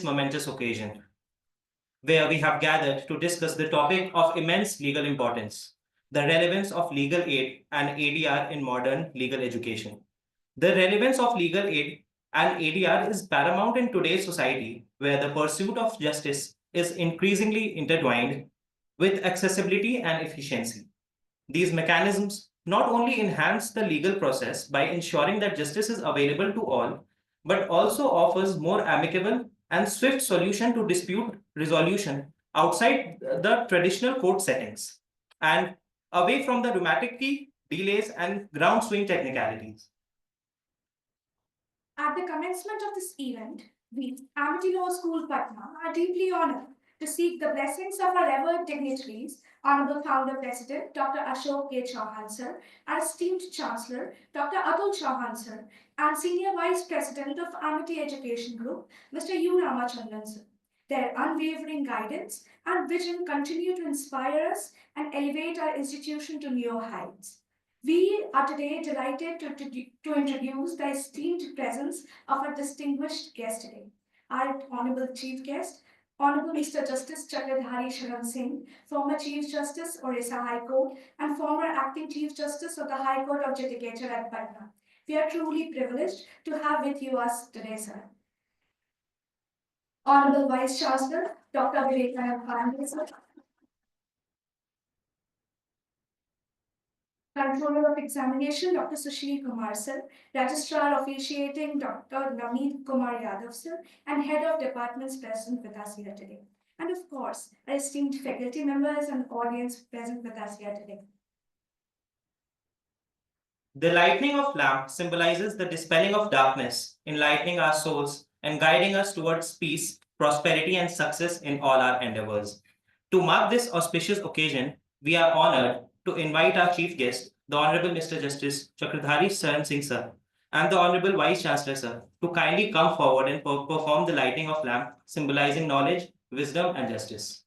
momentous occasion, where we have gathered to discuss the topic of immense legal importance, the relevance of legal aid and ADR in modern legal education. The relevance of legal aid and ADR is paramount in today's society, where the pursuit of justice is increasingly intertwined with accessibility and efficiency. These mechanisms not only enhance the legal process by ensuring that justice is available to all, but also offers more amicable and swift solution to dispute resolution outside the traditional court settings and away from the dramatic delays and ground swing technicalities. At the commencement of this event, we, Amity Law School, Patna, are deeply honored to seek the blessings of our revered dignitaries, Honorable Founder President Dr. Ashok K. Chauhan sir, and esteemed Chancellor Dr. Atul Chauhan sir, and Senior Vice President of Amity Education Group, Mr. U. Ramachandran sir. Their unwavering guidance and vision continue to inspire us and elevate our institution to new heights. We are today delighted to introduce the esteemed presence of our distinguished guest today. Our Honorable Chief Guest, Honorable Mr. Justice Chakradhari Sharan Singh, former Chief Justice, Orissa High Court, and former Acting Chief Justice of the High Court of Judicature at Patna. We are truly privileged to have with you us today, sir. Honorable Vice Chancellor, Dr. Vivekanand Pandey, sir. Controller of Examination, Dr. Sushil Kumar sir, Registrar Officiating, Dr. Namit Kumar Yadav sir, and Head of Departments present with us here today. And of course, our esteemed faculty members and audience present with us here today. The lightning of lamp symbolizes the dispelling of darkness, enlightening our souls and guiding us towards peace, prosperity, and success in all our endeavors. To mark this auspicious occasion, we are honored to invite our chief guest, the Honorable Mr. Justice Chakradhari Sharan Singh sir, and the Honorable Vice Chancellor sir, to kindly come forward and perform the lighting of lamp, symbolizing knowledge, wisdom, and justice.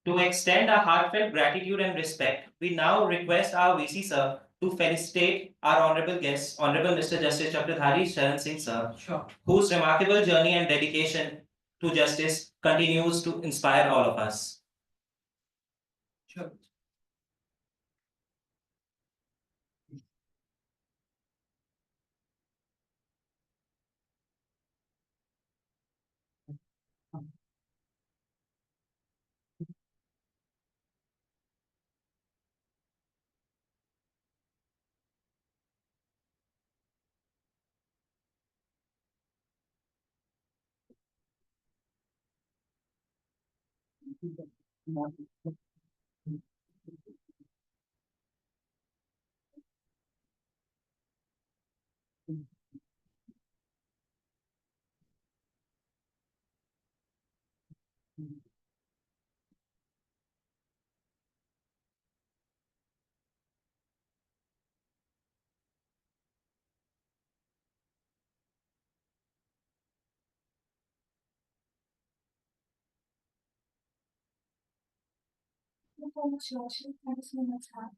To extend our heartfelt gratitude and respect, we now request our VC sir to felicitate our honorable guest, Honorable Mr. Justice Chakradhari Sharan Singh sir, sure, whose remarkable journey and dedication to justice continues to inspire all of us. Sure. Thank you so much, Roshan. Thank you so much, sir.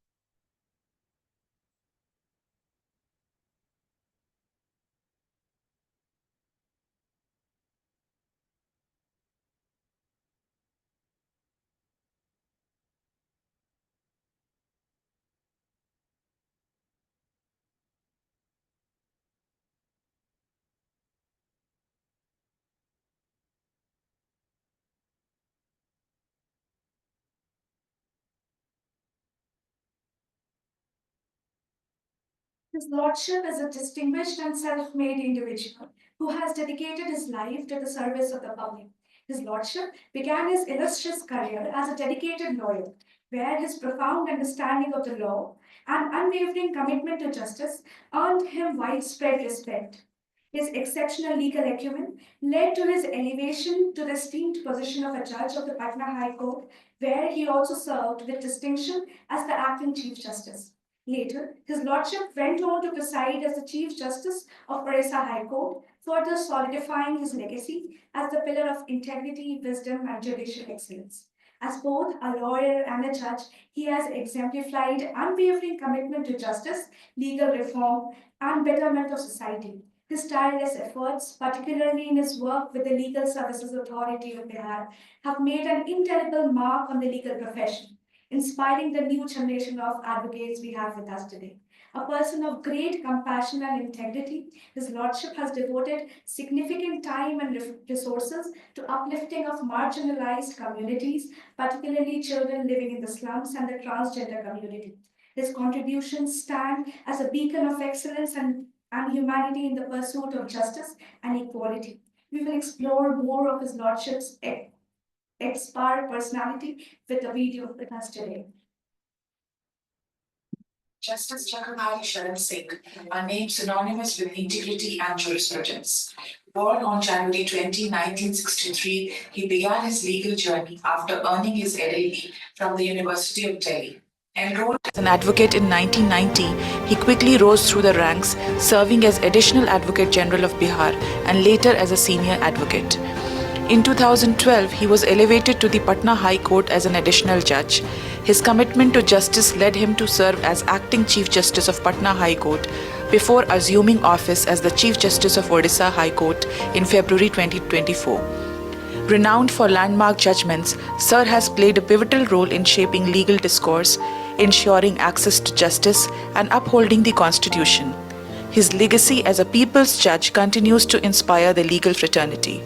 His Lordship is a distinguished and self-made individual who has dedicated his life to the service of the public. His Lordship began his illustrious career as a dedicated lawyer, where his profound understanding of the law and unwavering commitment to justice earned him widespread respect. His exceptional legal acumen led to his elevation to the esteemed position of a judge of the Patna High Court, where he also served with distinction as the acting Chief Justice. Later, his lordship went on to preside as the Chief Justice of Orissa High Court, further solidifying his legacy as the pillar of integrity, wisdom, and judicial excellence. As both a lawyer and a judge, he has exemplified unwavering commitment to justice, legal reform, and betterment of society. His tireless efforts, particularly in his work with the Legal Services Authority of Bihar, have made an indelible mark on the legal profession, inspiring the new generation of advocates we have with us today. A person of great compassion and integrity, his lordship has devoted significant time and resources to uplifting of marginalized communities, particularly children living in the slums and the transgender community. His contributions stand as a beacon of excellence and humanity in the pursuit of justice and equality. We will explore more of his lordship's expert personality with a video with us today. Justice Chakradhari Sharan Singh, a name synonymous with integrity and jurisprudence. Born on January 20, 1963, he began his legal journey after earning his LLB from the University of Delhi. Enrolled as an advocate in 1990, he quickly rose through the ranks, serving as Additional Advocate General of Bihar and later as a senior advocate. In 2012, he was elevated to the Patna High Court as an additional judge. His commitment to justice led him to serve as acting Chief Justice of Patna High Court before assuming office as the Chief Justice of Odisha High Court in February 2024. Renowned for landmark judgments, Sir has played a pivotal role in shaping legal discourse, ensuring access to justice, and upholding the Constitution. His legacy as a people's judge continues to inspire the legal fraternity.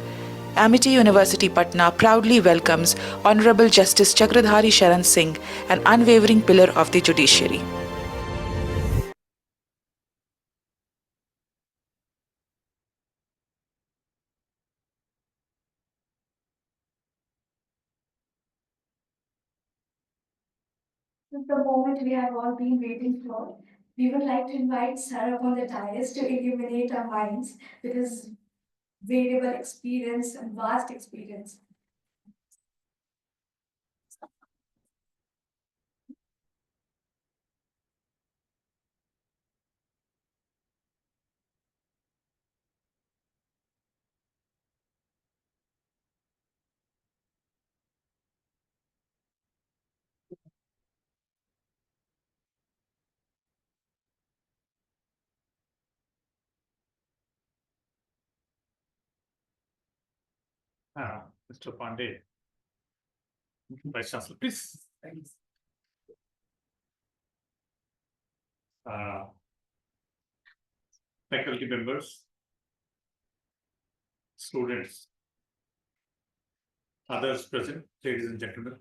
Amity University Patna proudly welcomes Honorable Justice Chakradhari Sharan Singh, an unwavering pillar of the judiciary. This is the moment we have all been waiting for. We would like to invite Sir up on the dais to illuminate our minds with his variable experience and vast experience. Mr. Pandey, Vice Chancellor, please. Faculty members, students, others present, ladies and gentlemen,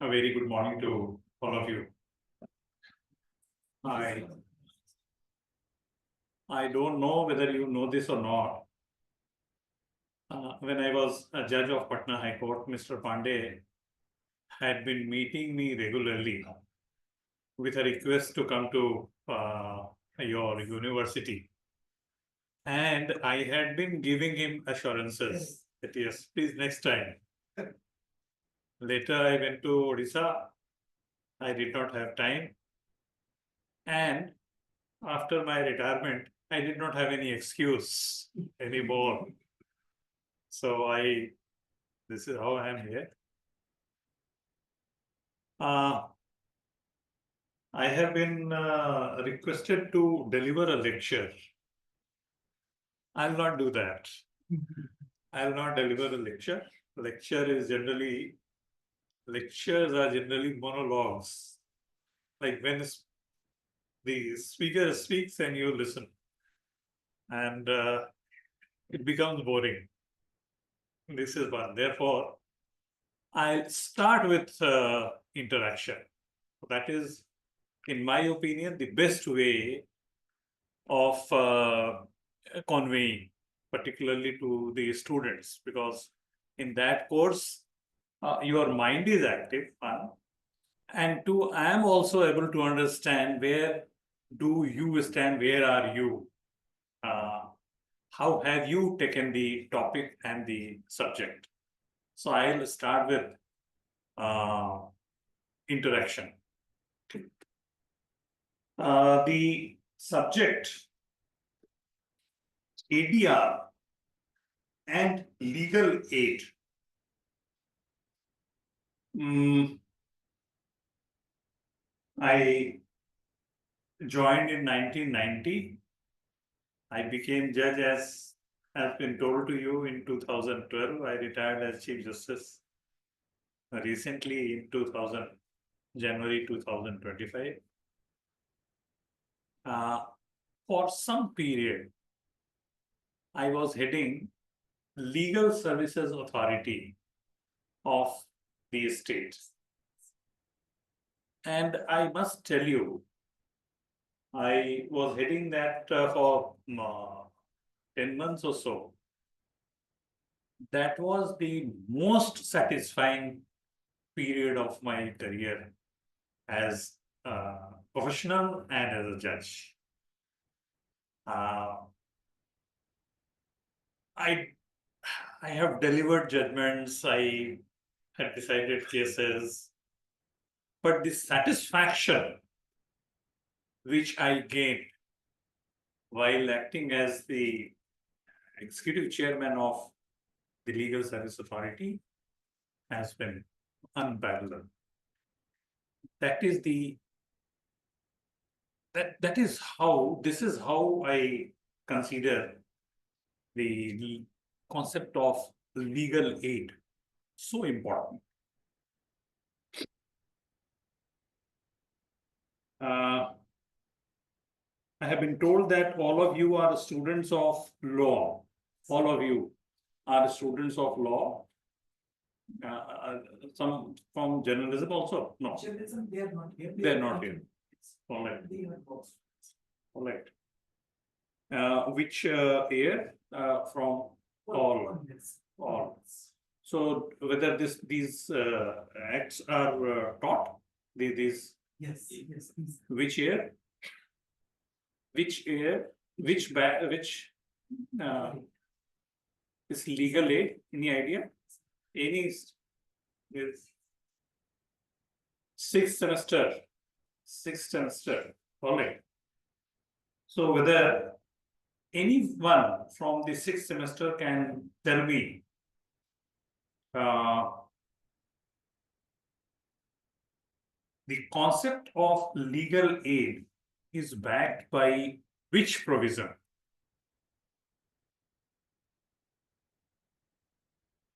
a very good morning to all of you. I don't know whether you know this or not. When I was a judge of Patna High Court, Mr. Pandey had been meeting me regularly with a request to come to your university. And I had been giving him assurances that yes, please next time. Later I went to Odisha. I did not have time. And after my retirement, I did not have any excuse anymore. So this is how I am here. I have been requested to deliver a lecture. I'll not do that. I'll not deliver a lecture. Lectures are generally monologues. Like when the speaker speaks and you listen. And it becomes boring. This is one. Therefore, I'll start with interaction. That is, in my opinion, the best way of conveying, particularly to the students, because in that course, your mind is active, one, and two, I am also able to understand where do you stand, where are you, how have you taken the topic and the subject. So I'll start with interaction. The subject, ADR and legal aid. I joined in 1990. I became judge, as has been told to you, in 2012. I retired as Chief Justice recently in January 2025. For some period, I was heading Legal Services Authority of the state. And I must tell you, I was heading that for 10 months or so. That was the most satisfying period of my career as a professional and as a judge. I have delivered judgments, I have decided cases, but the satisfaction which I gained while acting as the executive chairman of the Legal Service Authority has been unparalleled. That is this is how I consider the concept of legal aid so important. I have been told that all of you are students of law. All of you are students of law. Some from journalism also? No. Journalism, they are not here. They are not here. All right. All right. Which year? From all. All. So whether these acts are taught, these. Yes, yes. Which year? Which year? Which is legal aid? Any idea? Any? Yes. Sixth semester. All right. So whether anyone from the sixth semester can tell me the concept of legal aid is backed by which provision?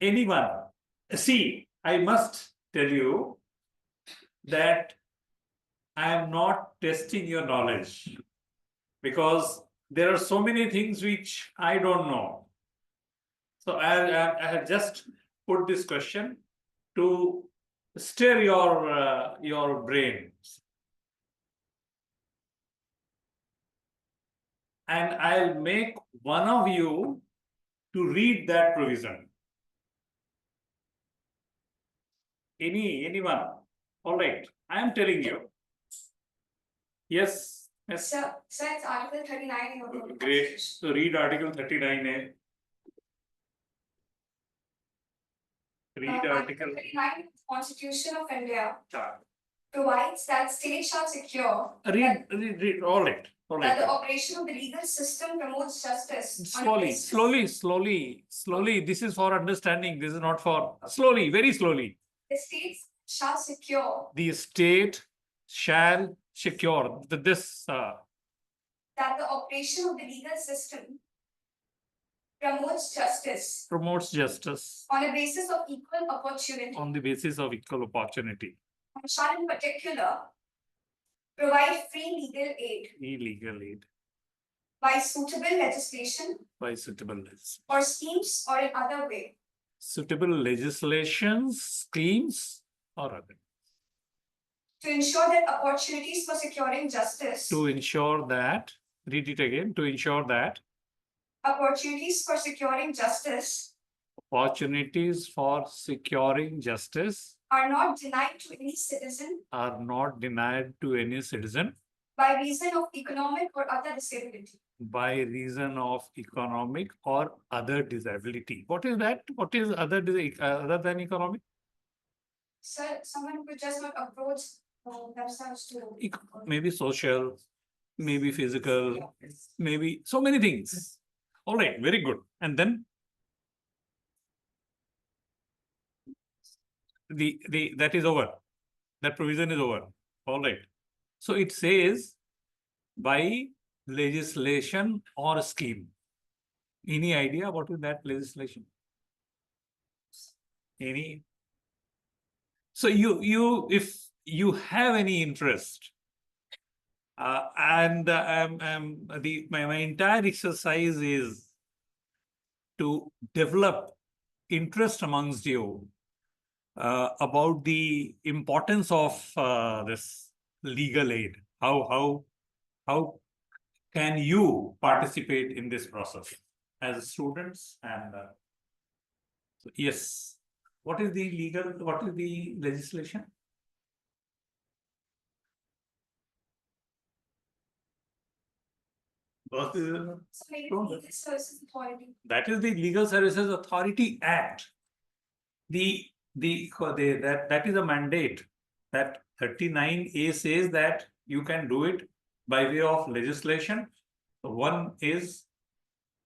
Anyone? See, I must tell you that I am not testing your knowledge, because there are so many things which I don't know. So I have just put this question to stir your brains. And I'll make one of you to read that provision. Anyone? All right, I am telling you. Yes. Yes. Sir, it's Article 39 in the Great. Constitution. So read Article 39A. Read Article 39 of the Constitution of India Chart. provides that states shall secure Read. All right. that the operation of the legal system promotes justice. on a Slowly, basis- slowly. This is for understanding. This is not for slowly, very slowly. The states shall secure The state shall secure this. that the operation of the legal system promotes justice Promotes justice on a basis of equal opportunity, on the basis of equal opportunity. and shall in particular provide free legal aid Illegal aid by suitable legislation by suitable legislation. or schemes or in other way, Suitable legislations, schemes, or other. to ensure that opportunities for securing justice To ensure that Read it again. To ensure that opportunities for securing justice opportunities for securing justice are not denied to any citizen are not denied to any citizen by reason of economic or other disability. by reason of economic or other disability. What is that? What is other than economic? Sir, someone who could just not approach themselves to Maybe social, maybe physical, maybe so many things. All right, very good. And then the that is over. That provision is over. All right. So it says by legislation or scheme. Any idea what is that legislation? Any? So if you have any interest, and my entire exercise is to develop interest amongst you about the importance of this legal aid. How can you participate in this process as students? And so yes, what is the legislation? What is it? So maybe Don't- legal services authority. That is the Legal Services Authority Act. That is a mandate that 39A says that you can do it by way of legislation. One is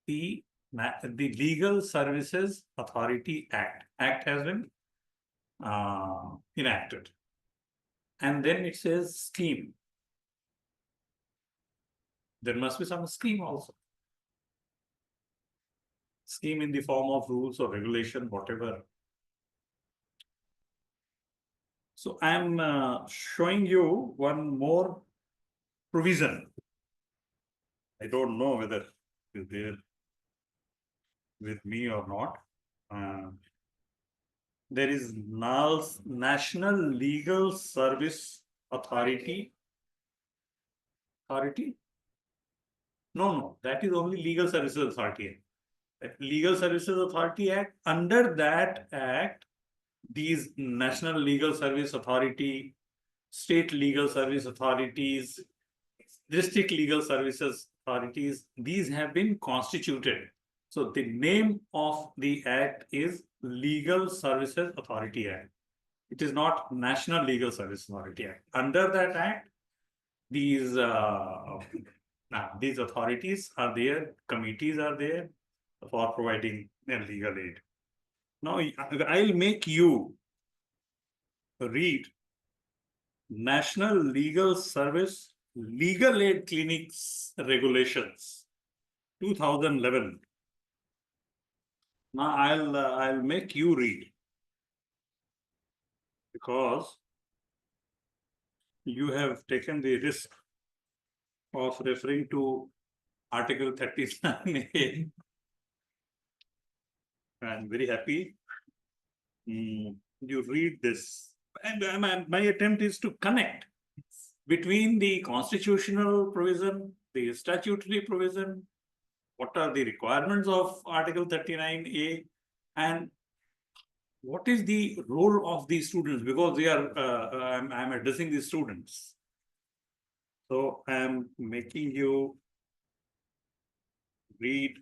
the Legal Services Authority Act. Act has been enacted. And then it says scheme. There must be some scheme also. Scheme in the form of rules or regulation, whatever. So I'm showing you one more provision. I don't know whether it is there with me or not. There is National Legal Service Authority. No, that is only Legal Services Authority. Legal Services Authority Act. Under that act, these National Legal Service Authority, state legal service authorities, district legal services authorities, these have been constituted. So the name of the act is Legal Services Authority Act. It is not National Legal Service Authority Act. Under that act, these authorities are there, committees are there for providing legal aid. Now, I'll make you read National Legal Service Legal Aid Clinics Regulations 2011. Now I'll make you read because you have taken the risk of referring to Article 39A. I'm very happy you read this. And my attempt is to connect between the constitutional provision, the statutory provision, what are the requirements of Article 39A, and what is the role of the students, because they are I'm addressing the students. So I'm making you read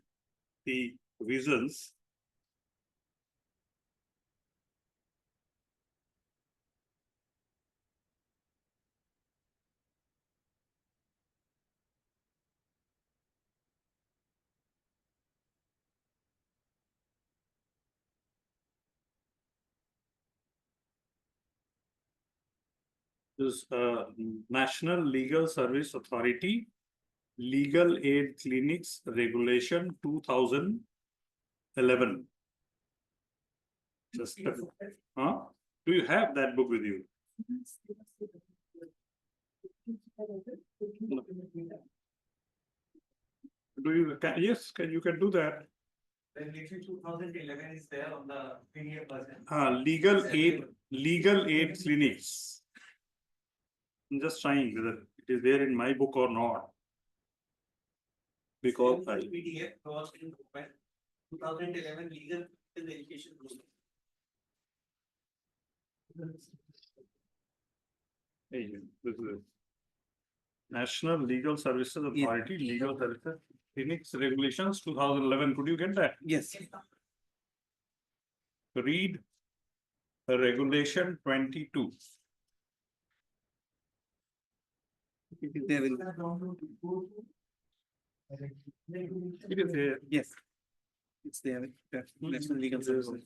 the provisions. This National Legal Service Authority Legal Aid Clinics Regulation 2011. Just huh? Do you have that book with you? Do you yes, you can do that. Regulation 2011 is there on the PDF version. Legal aid clinics. I'm just trying whether it is there in my book or not. Because PDF was in open 2011 legal and education group. Hey, this is it. National Legal Services Authority, Legal Services Clinics Regulations 2011. Could you get that? Yes. Read Regulation 22. It is there. It is there. Yes. It's there. National Legal Services.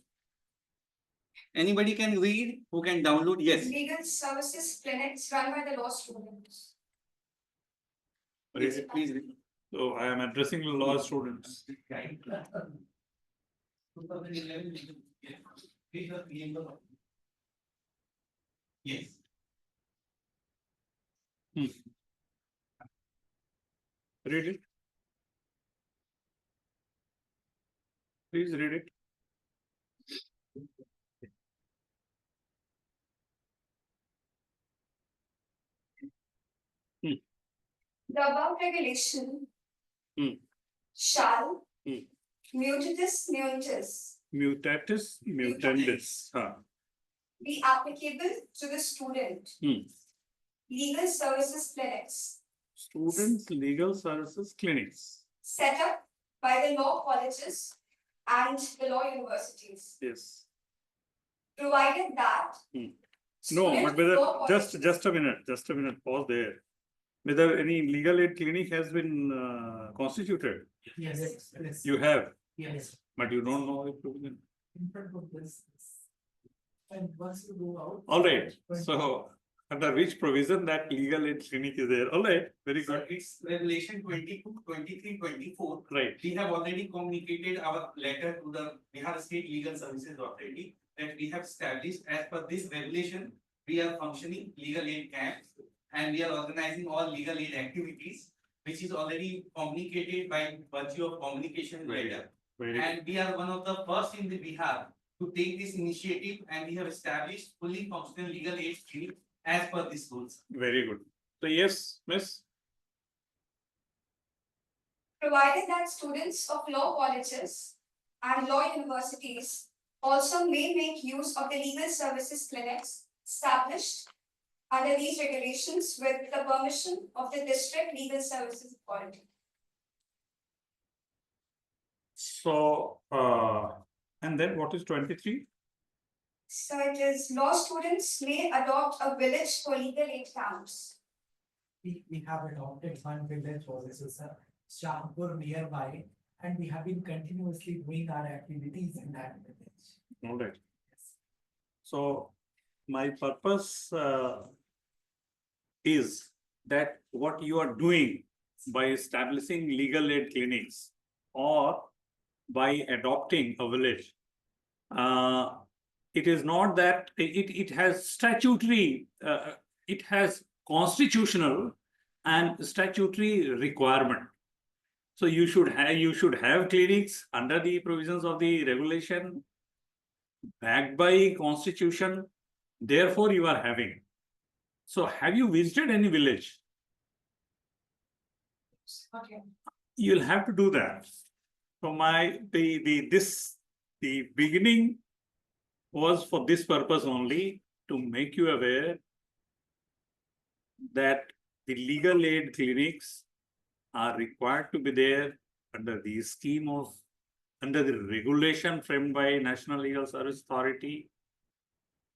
Anybody can read, who can download, yes. Legal services clinics run by the law students. Yes, please read. So I am addressing the law students. 2011 legal. Yes. Read it. Please read it. The above regulation Hmm. shall Hmm. mutatis Mutatis. be applicable to the student. Legal services clinics Students Legal Services Clinics. set up by the law colleges and the law universities, Yes. provided that No, student but whether law colleges- just a minute, pause there. Whether any legal aid clinic has been constituted, Yes. you have, Yes. but you don't know it. In front of this. And once you go out. All right, so under which provision that legal aid clinic is there? All right, very So good. it's Revelation 22, 23, 24. Right. We have already communicated our letter to the Bihar State Legal Services Authority that we have established as per this revelation, we are functioning legal aid camps and we are organizing all legal aid activities, which is already communicated by virtue of communication Very letter. Very good. And we are one of the first in the Bihar to take this initiative and we have established fully functional legal aid clinic as per these rules. Very good. So yes, miss. provided that students of law colleges and law universities also may make use of the legal services clinics established under these regulations with the permission of the district legal services authority. So and then what is 23? So it is law students may adopt a village for legal aid camps. We have adopted one village for this is Sharan nearby, and we have been continuously doing our activities in that village. All right. So my purpose is that what you are doing by establishing legal aid clinics or by adopting a village, it is not that it has statutory, it has constitutional and statutory requirement. So you should have clinics under the provisions of the regulation, backed by constitution. Therefore, you are having. So, have you visited any village? Okay. You'll have to do that. So the beginning was for this purpose only, to make you aware that the legal aid clinics are required to be there under the scheme of, under the regulation framed by National Legal Service Authority.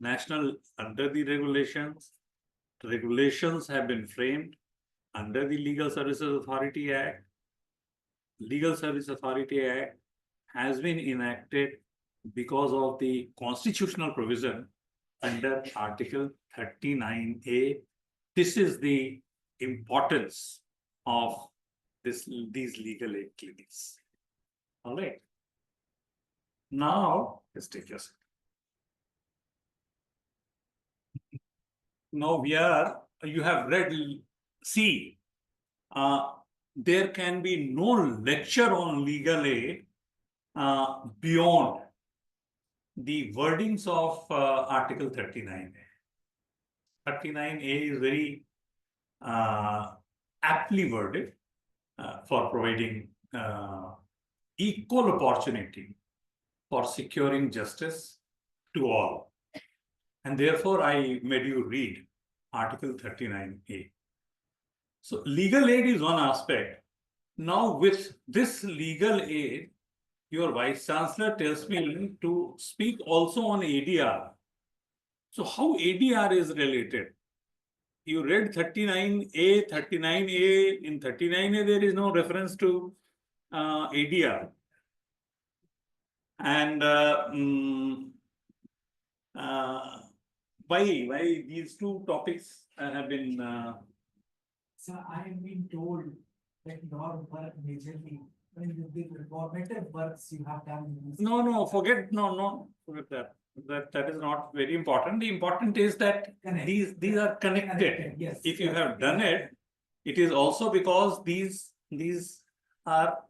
Under the regulations have been framed under the Legal Services Authority Act. Legal Service Authority Act has been enacted because of the constitutional provision under Article 39A. This is the importance of these legal aid clinics. All right. Now, let's take a second. Now you have read C. There can be no lecture on legal aid beyond the wordings of Article 39A. 39A is very aptly worded. for providing equal opportunity for securing justice to all. And therefore, I made you read Article 39A. So legal aid is one aspect. Now with this legal aid, your Vice Chancellor tells me to speak also on ADR. So how ADR is related? You read 39A, 39A. In 39A, there is no reference to ADR. And why these two topics have been So I have been told that your work majorly, when you did the formative works you have done. in this- forget that. That is not very important. The important is that Connect. these are connected. Yes. If you yes, have done it, it is also because these are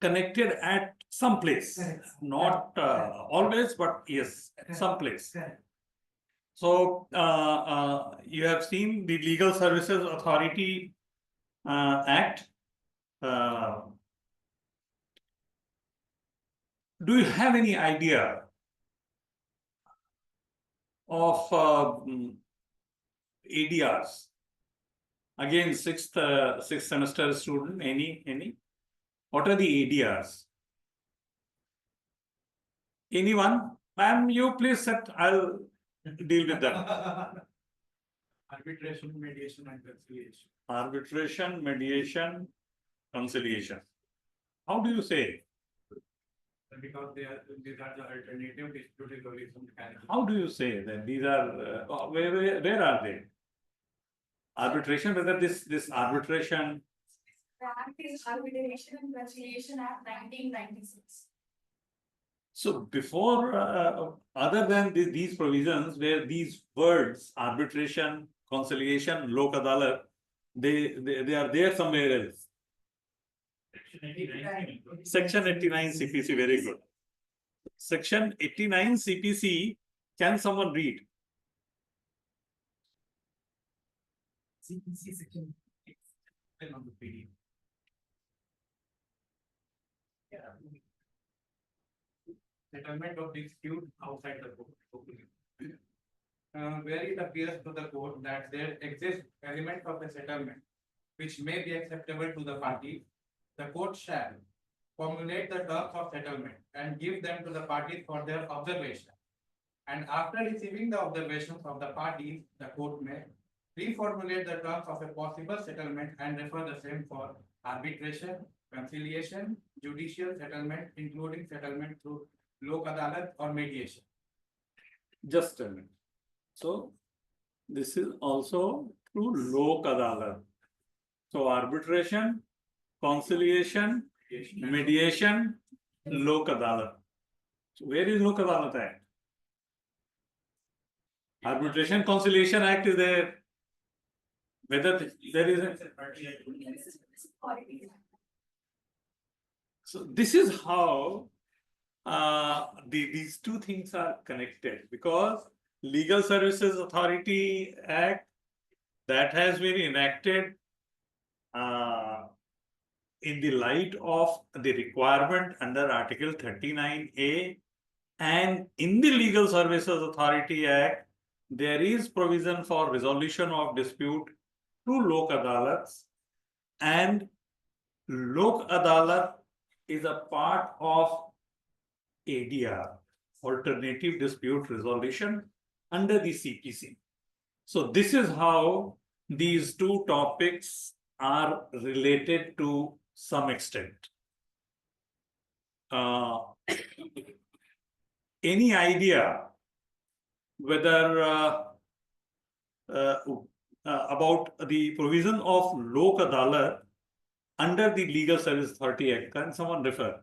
connected at some place. Correct. Not Correct. always, but yes, Correct. some place. Correct. So you have seen the Legal Services Authority Act. Do you have any idea of ADRs? Again, sixth semester student, any? What are the ADRs? Anyone? Ma'am, you please sit, I'll deal with that. Arbitration, mediation, and conciliation. Arbitration, mediation, conciliation. How do you say? Because these are the alternative dispute resolution mechanism. How do you say that these are, where are they? Arbitration, whether this arbitration, That is Arbitration and Conciliation Act 1996. so before, other than these provisions where these words, arbitration, conciliation, lok adalat, they are there somewhere else. Section 89 CPC, very good. Section 89 CPC, can someone read? CPC section. On the PDF. Settlement of dispute outside the court. Where it appears to the court that there exists element of a settlement which may be acceptable to the party, the court shall formulate the terms of settlement and give them to the parties for their observation. And after receiving the observations of the parties, the court may reformulate the terms of a possible settlement and refer the same for arbitration, conciliation, judicial settlement, including settlement through lok adalat or mediation. Just a minute. So this is also through lok adalat. So arbitration, conciliation, mediation, lok adalat. So where is lok adalat act? Arbitration Conciliation Act is there. Whether there is a, so this is how these two things are connected, because Legal Services Authority Act that has been enacted in the light of the requirement under Article 39A, and in the Legal Services Authority Act there is provision for resolution of dispute through lok adalats, and lok adalat is a part of ADR, alternative dispute resolution, under the CPC. So this is how these two topics are related to some extent. Any idea whether about the provision of lok adalat under the Legal Service Authority Act? Can someone refer?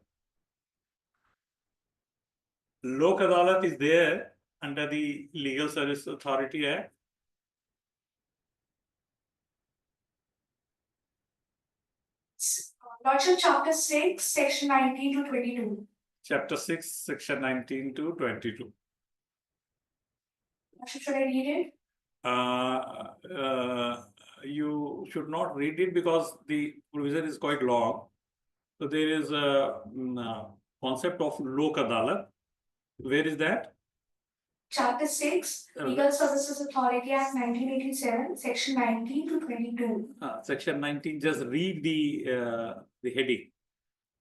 Lok adalat is there under the Legal Service Authority Act. Lordship, Chapter 6, Section 19 to 22. Chapter 6, Section 19 to 22. Lordship, should I read it? you should not read it because the provision is quite long. So there is a concept of Lok Adalat. Where is that? Chapter 6, Legal Services Authority Act 1987, Section 19 to 22. Section 19, just read the heading.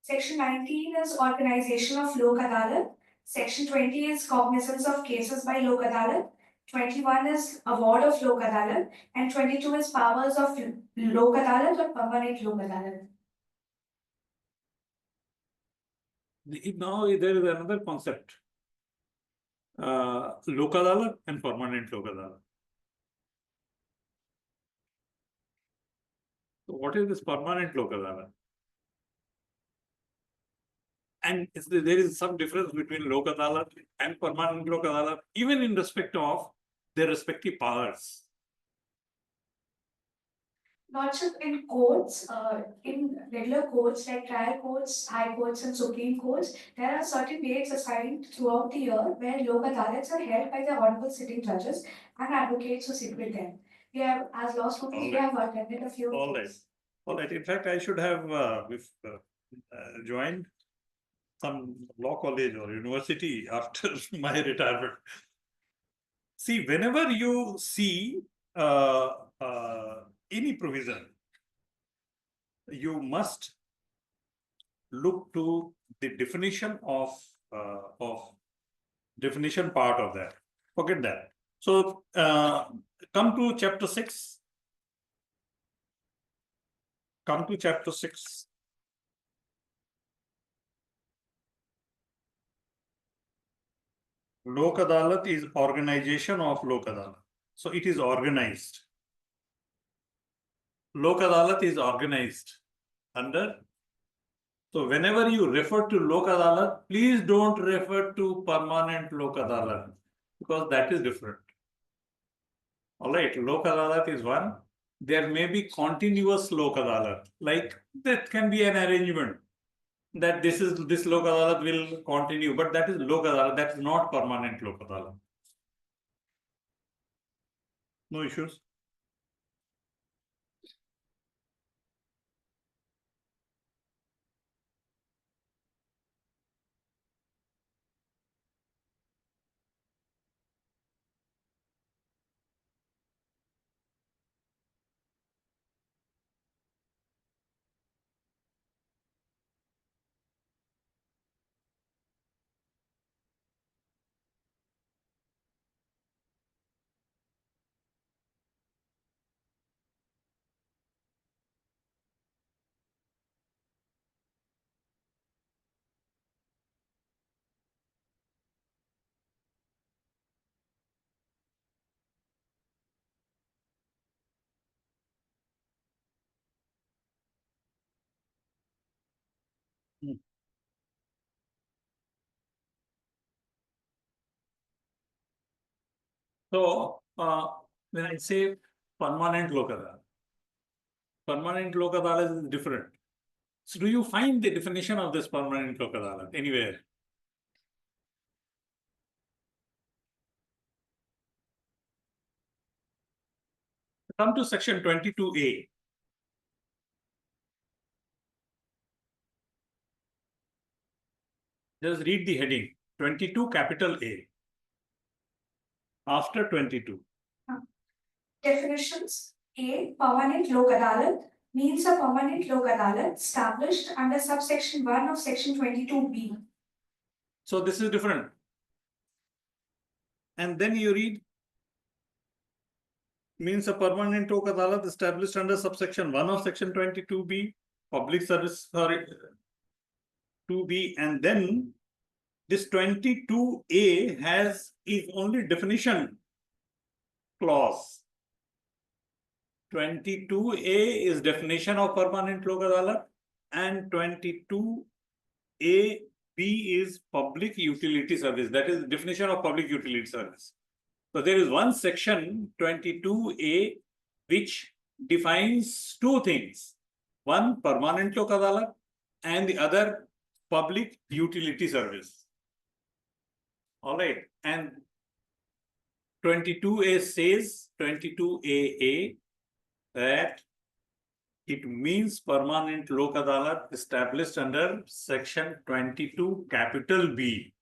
Section 19 is Organization of Lok Adalat. Section 20 is Cognizance of Cases by Lok Adalat. 21 is Award of Lok Adalat. And 22 is Powers of Lok Adalat or Permanent Lok Adalat. Now there is another concept. Lok Adalat and Permanent Lok Adalat. So what is this Permanent Lok Adalat? And there is some difference between Lok Adalat and Permanent Lok Adalat, even in respect of their respective powers. Not just in courts, in regular courts like trial courts, high courts, and supreme courts, there are certain dates assigned throughout the year where Lok Adalats are held by the honorable sitting judges and advocates who sit with them. We have, as law students, we have attended a few of those. All right. In fact, I should have joined some law college or university after my retirement. See, whenever you see any provision, you must look to the definition of definition part of that. Forget that. So come to chapter 6. Come to chapter 6. Lok Adalat is organization of Lok Adalat. So it is organized. Lok Adalat is organized under. So whenever you refer to Lok Adalat, please don't refer to Permanent Lok Adalat because that is different. All right, Lok Adalat is one. There may be continuous Lok Adalat, like that can be an arrangement that this Lok Adalat will continue, but that is Lok Adalat, that is not Permanent Lok Adalat. No issues? So when I say Permanent Lok Adalat, Permanent Lok Adalat is different. So do you find the definition of this Permanent Lok Adalat anywhere? Come to section 22A. Just read the heading, 22 capital A. After 22. Definitions. A. Permanent Lok Adalat means a permanent Lok Adalat established under subsection 1 of section 22B. So this is different. And then you read, means a permanent Lok Adalat established under subsection 1 of section 22B, public service, sorry, 2B, and then this 22A has its only definition clause. 22A is definition of permanent Lok Adalat and 22AB is public utility service. That is definition of public utility service. So there is one section 22A which defines two things. One permanent Lok Adalat and the other public utility service. All right, and 22A says 22AA that it means permanent Lok Adalat established under section 22 capital B.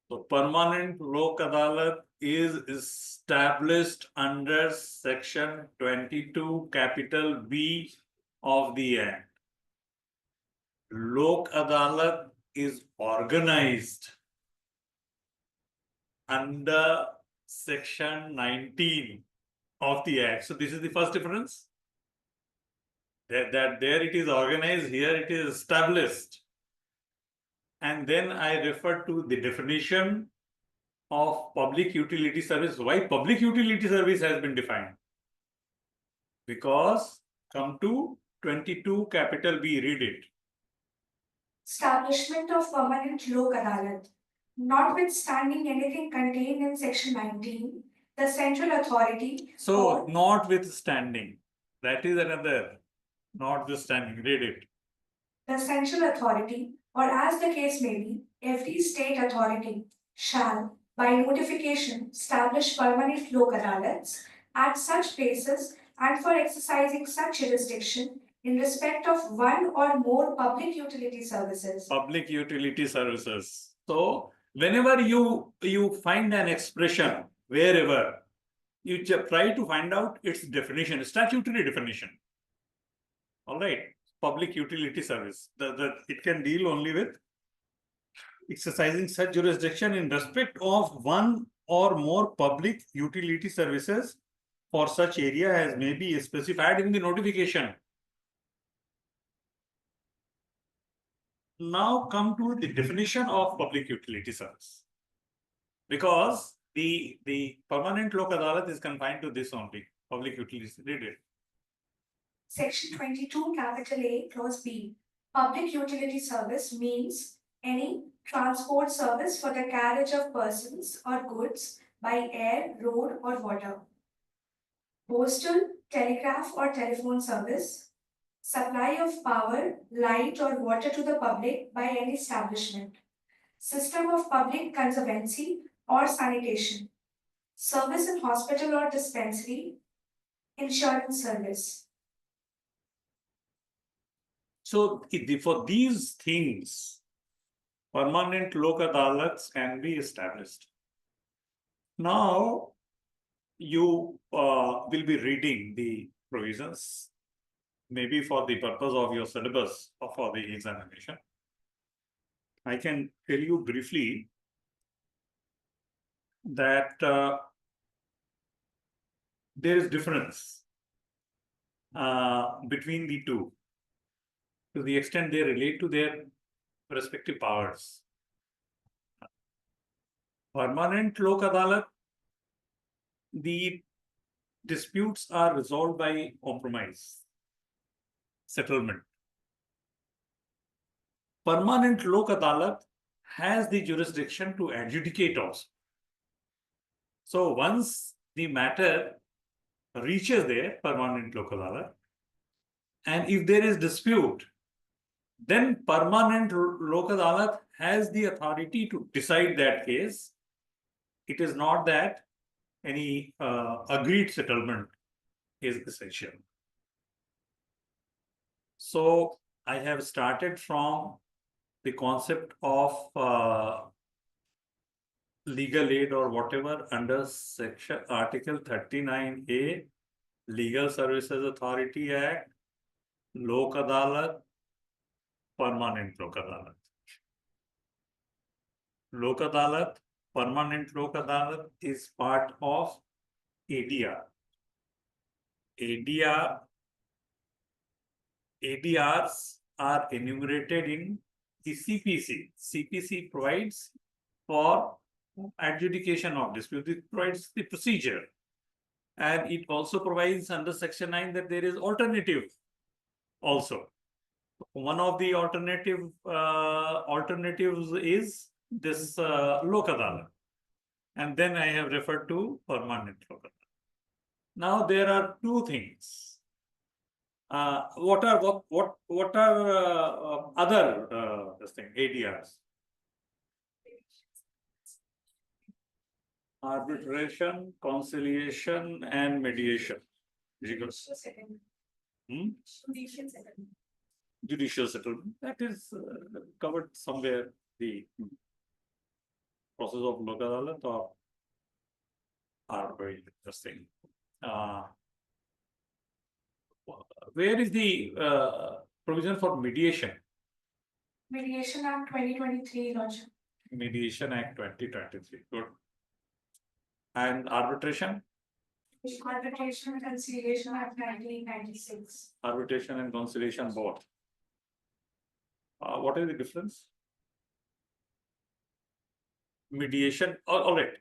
So permanent Lok Adalat is established under section 22 capital B of the Act. Lok Adalat is organized under section 19 of the Act. So this is the first difference. That there it is organized, here it is established. And then I refer to the definition of public utility service. Why public utility service has been defined? Because come to 22 capital B, read it. Establishment of permanent Lok Adalat. Notwithstanding anything contained in section 19, the central authority So notwithstanding, that is another notwithstanding, read it. the central authority, or as the case may be, every state authority shall, by notification, establish permanent Lok Adalats at such places and for exercising such jurisdiction in respect of one or more public utility services. Public utility services. So whenever you find an expression, wherever, you try to find out its definition, statutory definition. All right, public utility service. It can deal only with exercising such jurisdiction in respect of one or more public utility services for such area as may be specified in the notification. Now come to the definition of public utility service. Because the permanent Lok Adalat is confined to this only, public utility. Read it. Section 22, capital A, clause B. Public utility service means any transport service for the carriage of persons or goods by air, road, or water. Postal, telegraph, or telephone service. Supply of power, light, or water to the public by any establishment. System of public conservancy or sanitation. Service in hospital or dispensary. Insurance service. So for these things, permanent Lok Adalats can be established. Now, you will be reading the provisions, maybe for the purpose of your syllabus or for the examination. I can tell you briefly that there is difference between the two, to the extent they relate to their respective powers. Permanent Lok Adalat, the disputes are resolved by compromise, settlement. Permanent Lok Adalat has the jurisdiction to adjudicate also. So once the matter reaches there, permanent Lok Adalat, and if there is dispute, then permanent Lok Adalat has the authority to decide that case. It is not that any agreed settlement is essential. So I have started from the concept of legal aid or whatever under section Article 39A, Legal Services Authority Act, Lok Adalat, permanent Lok Adalat. Lok Adalat, permanent Lok Adalat is part of ADR. ADRs are enumerated in the CPC. CPC provides for adjudication of dispute. It provides the procedure. And it also provides under Section 9 that there is alternative also. One of the alternatives is this Lok Adalat. And then I have referred to permanent Lok Adalat. Now there are two things. What are other ADRs? Arbitration, conciliation, and mediation. Physical. Hmm? Judicial settlement. Judicial settlement, that is covered somewhere, the process of Lok Adalat or are very interesting. Where is the provision for mediation? Mediation Act 2023 launch. Mediation Act 2023, good. And arbitration? Arbitration and Conciliation Act 1996. Arbitration and conciliation board. What is the difference? Mediation, all right.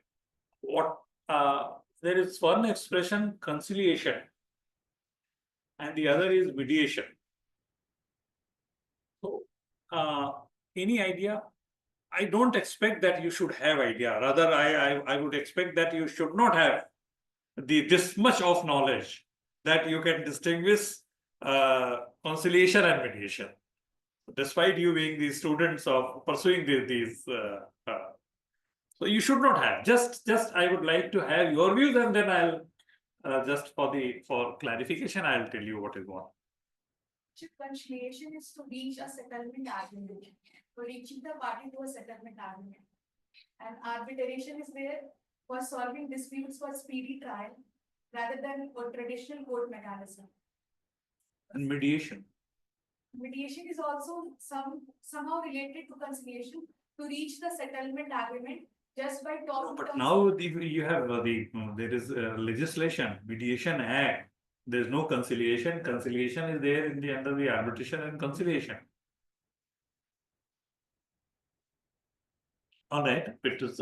What there is one expression, conciliation, and the other is mediation. So, any idea? I don't expect that you should have idea. Rather, I would expect that you should not have this much of knowledge that you can distinguish conciliation and mediation, despite you being the students of pursuing these. So you should not have. Just I would like to have your views, and then I'll just for clarification, I'll tell you what is what. Conciliation is to reach a settlement agreement, to reaching the party to a settlement agreement. And arbitration is there for solving disputes for speedy trial rather than a traditional court mechanism. And mediation. Mediation is also somehow related to conciliation to reach the settlement agreement just by talking. But now you have there is legislation, Mediation Act. There is no conciliation. Conciliation is there in the under the arbitration and conciliation. All right, it is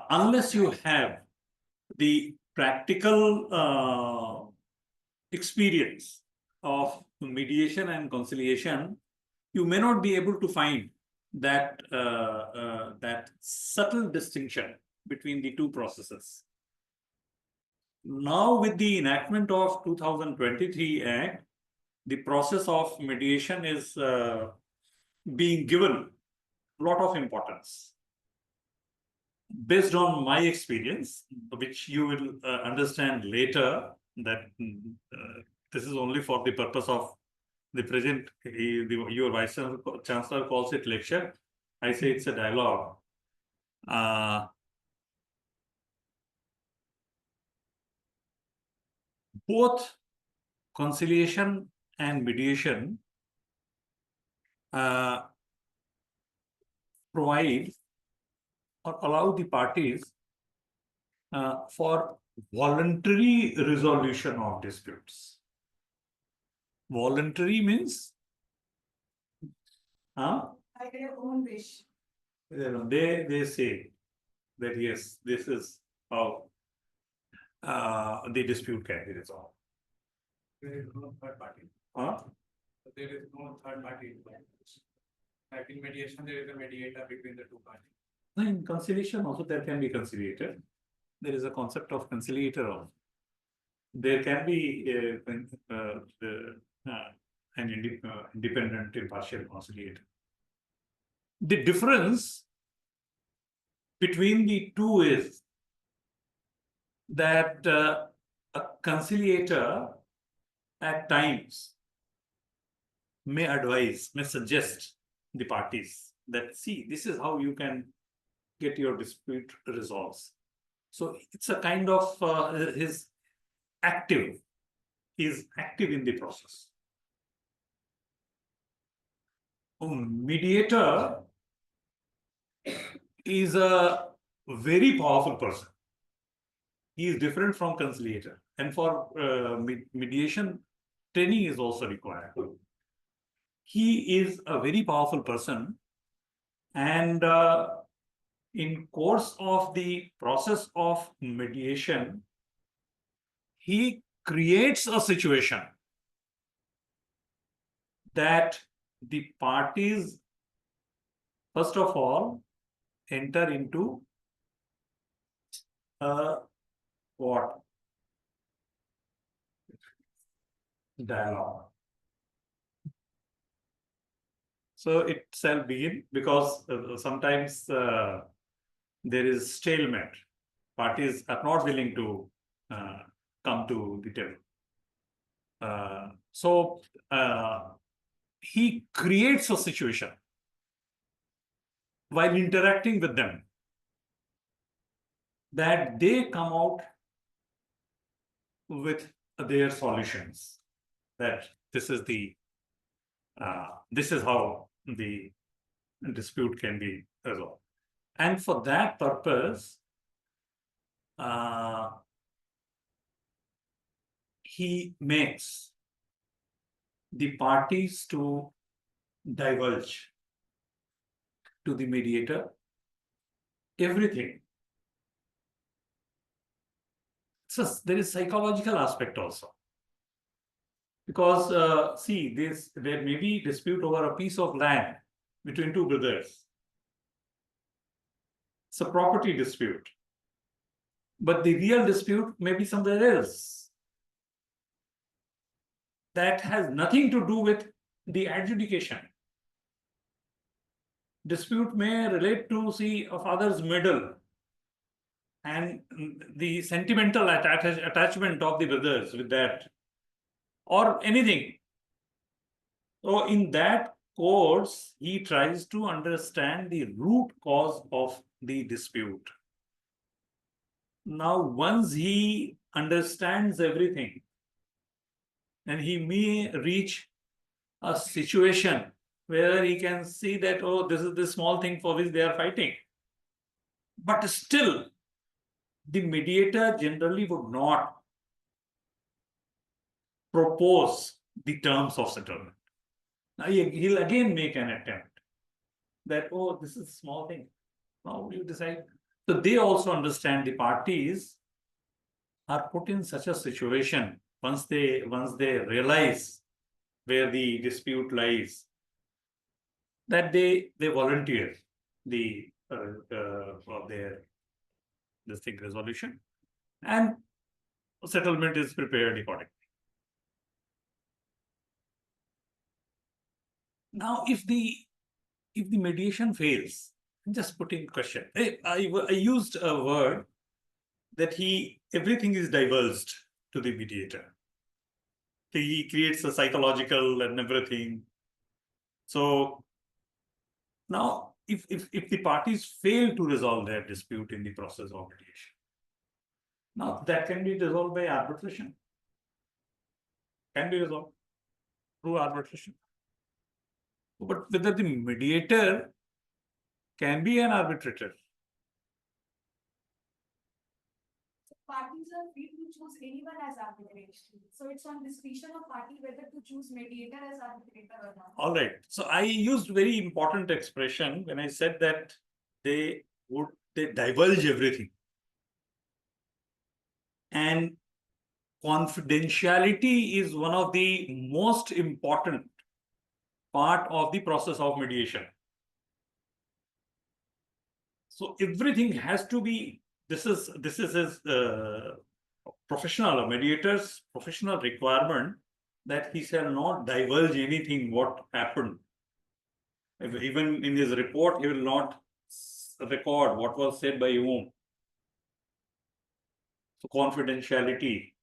unless you have the practical experience of mediation and conciliation, you may not be able to find that that subtle distinction between the two processes. Now, with the enactment of 2023 Act, the process of mediation is being given a lot of importance. Based on my experience, which you will understand later, that this is only for the purpose of the present, your Vice Chancellor calls it lecture. I say it's a dialogue. Both conciliation and mediation provide or allow the parties for voluntary resolution of disputes. Voluntary means By their own wish. they say that yes, this is how the dispute can be resolved. There is no third party. There is no third party. Like in mediation, there is a mediator between the two parties. In conciliation also there can be conciliator. There is a concept of conciliator also. There can be an independent impartial conciliator. The difference between the two is that a conciliator at times may advise, may suggest the parties that, see, this is how you can get your dispute resolved. So it's a kind of he is active in the process. Mediator is a very powerful person. He is different from conciliator, and for mediation, training is also required. He is a very powerful person, and in course of the process of mediation, he creates a situation that the parties, first of all, enter into what? Dialogue. So it shall begin, because sometimes there is stalemate. Parties are not willing to come to the table. So he creates a situation while interacting with them that they come out with their solutions. That this is how the dispute can be resolved. And for that purpose, he makes the parties to divulge to the mediator everything. So there is psychological aspect also. Because see, there may be dispute over a piece of land between two brothers. It's a property dispute. But the real dispute may be somewhere else. That has nothing to do with the adjudication. Dispute may relate to, see, a father's medal and the sentimental attachment of the brothers with that, or anything. So in that course, he tries to understand the root cause of the dispute. Now, once he understands everything, and he may reach a situation where he can see that, oh, this is the small thing for which they are fighting. But still, the mediator generally would not propose the terms of settlement. Now, he'll again make an attempt that, oh, this is a small thing. Now you decide. So they also understand the parties are put in such a situation once they realize where the dispute lies, that they volunteer the of their resolution, and settlement is prepared accordingly. Now, if the mediation fails, I'm just putting question. I used a word that everything is divulged to the mediator. He creates a psychological and everything. So now, if the parties fail to resolve their dispute in the process of mediation, now that can be resolved by arbitration. Can be resolved through arbitration. But whether the mediator can be an arbitrator. Parties are free to choose anyone as arbitrator. So it's on discretion of party whether to choose mediator as arbitrator or not. All right. So I used very important expression when I said that they divulge everything. And confidentiality is one of the most important part of the process of mediation. So everything has to be, this is his professional, a mediator's professional requirement, that he shall not divulge anything what happened. Even in his report, he will not record what was said by whom. So confidentiality.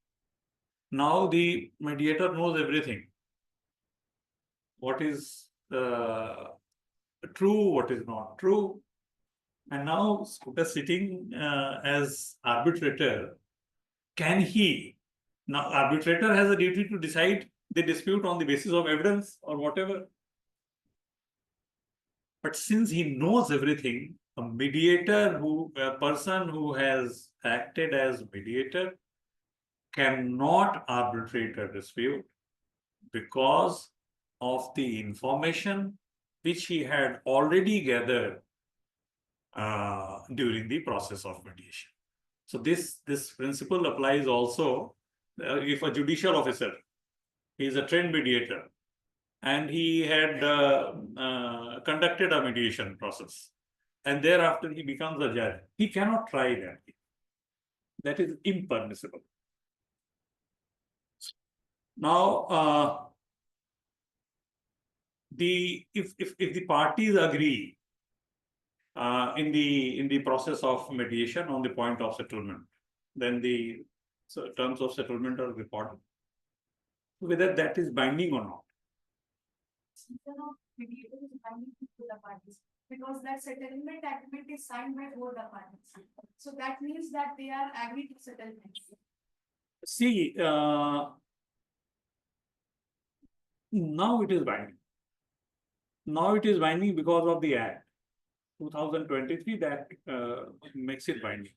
Now the mediator knows everything. What is true, what is not true. And now Scooter sitting as arbitrator, can he? Now arbitrator has a duty to decide the dispute on the basis of evidence or whatever. But since he knows everything, a person who has acted as mediator cannot arbitrate a dispute because of the information which he had already gathered during the process of mediation. So this principle applies also if a judicial officer, he is a trained mediator, and he had conducted a mediation process, and thereafter he becomes a judge. He cannot try that. That is impermissible. Now, if the parties agree in the process of mediation on the point of settlement, then the terms of settlement are reported. whether that is binding or not. Mediator is binding to the parties because that settlement agreement is signed by both the parties. So that means that they are agreed to settlement. See, now it is binding. Now it is binding because of the Act 2023 that makes it binding.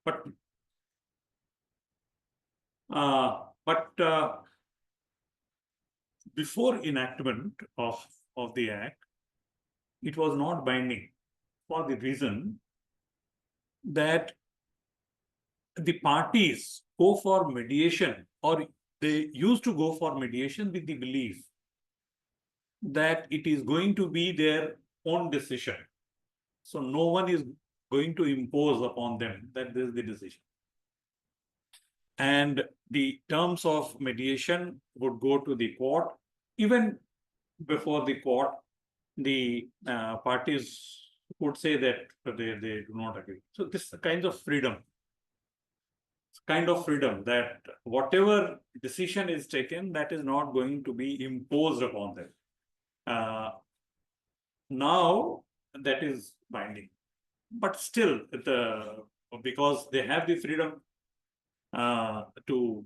But before enactment of the Act, it was not binding for the reason that the parties go for mediation, or they used to go for mediation with the belief that it is going to be their own decision. So no one is going to impose upon them that this is the decision. And the terms of mediation would go to the court. Even before the court, the parties would say that they do not agree. So this kind of freedom, that whatever decision is taken, that is not going to be imposed upon them. Now that is binding, but still, because they have the freedom to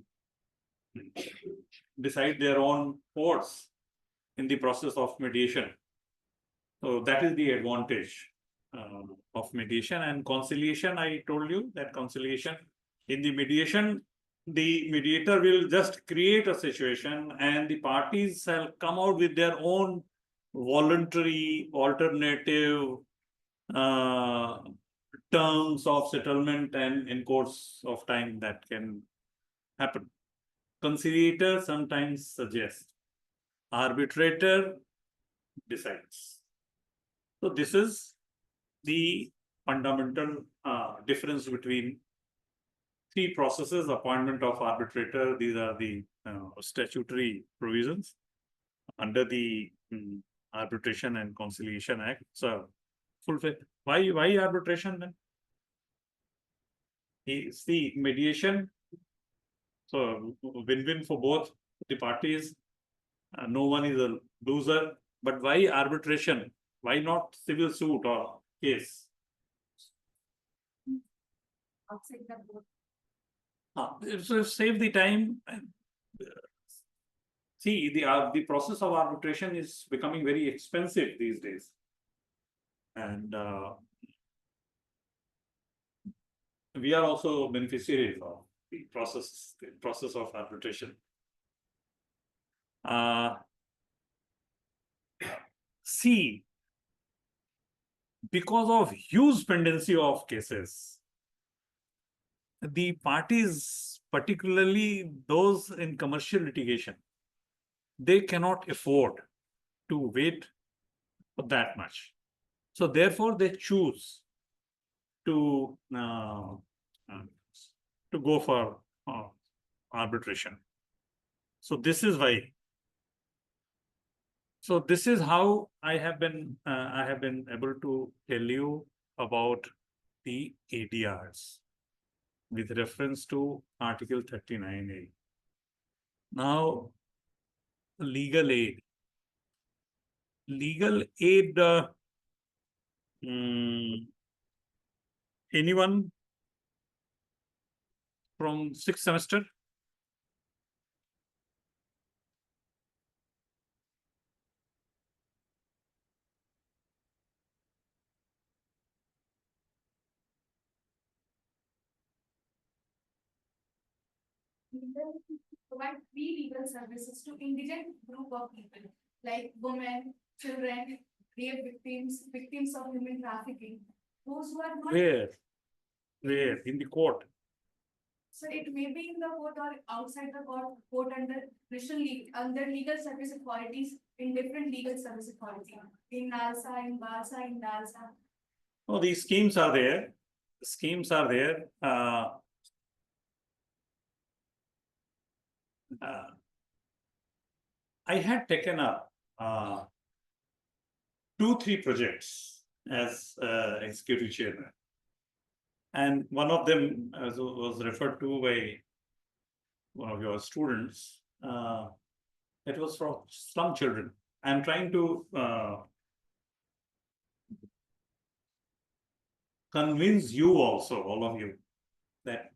decide their own course in the process of mediation. So that is the advantage of mediation and conciliation. I told you that conciliation, in the mediation, the mediator will just create a situation and the parties shall come out with their own voluntary alternative terms of settlement, and in course of time that can happen. Conciliator sometimes suggests, arbitrator decides. So this is the fundamental difference between three processes: appointment of arbitrator. These are the statutory provisions under the Arbitration and Conciliation Act. So fulfill. Why arbitration then? It's the mediation. So win-win for both the parties. No one is a loser. But why arbitration? Why not civil suit or case? So save the time. See, the process of arbitration is becoming very expensive these days, and we are also beneficiaries of the process of arbitration. See, because of huge pendency of cases, the parties, particularly those in commercial litigation, they cannot afford to wait for that much. So therefore, they choose to go for arbitration. So this is why. So this is how I have been able to tell you about the ADRs with reference to Article 39A. Now, legal aid. Legal aid. Anyone from sixth semester? Provide free legal services to indigent group of people like women, children, rape victims, victims of human trafficking, those who are not. Where? In the court? So it may be in the court or outside the court under legal service authorities in different legal service authorities. In NALSA, in BALSA, in NALSA. Oh, these schemes are there. Schemes are there. I had taken up 2-3 projects as executive chairman. And one of them was referred to by one of your students, it was for slum children. I'm trying to convince you also, all of you, that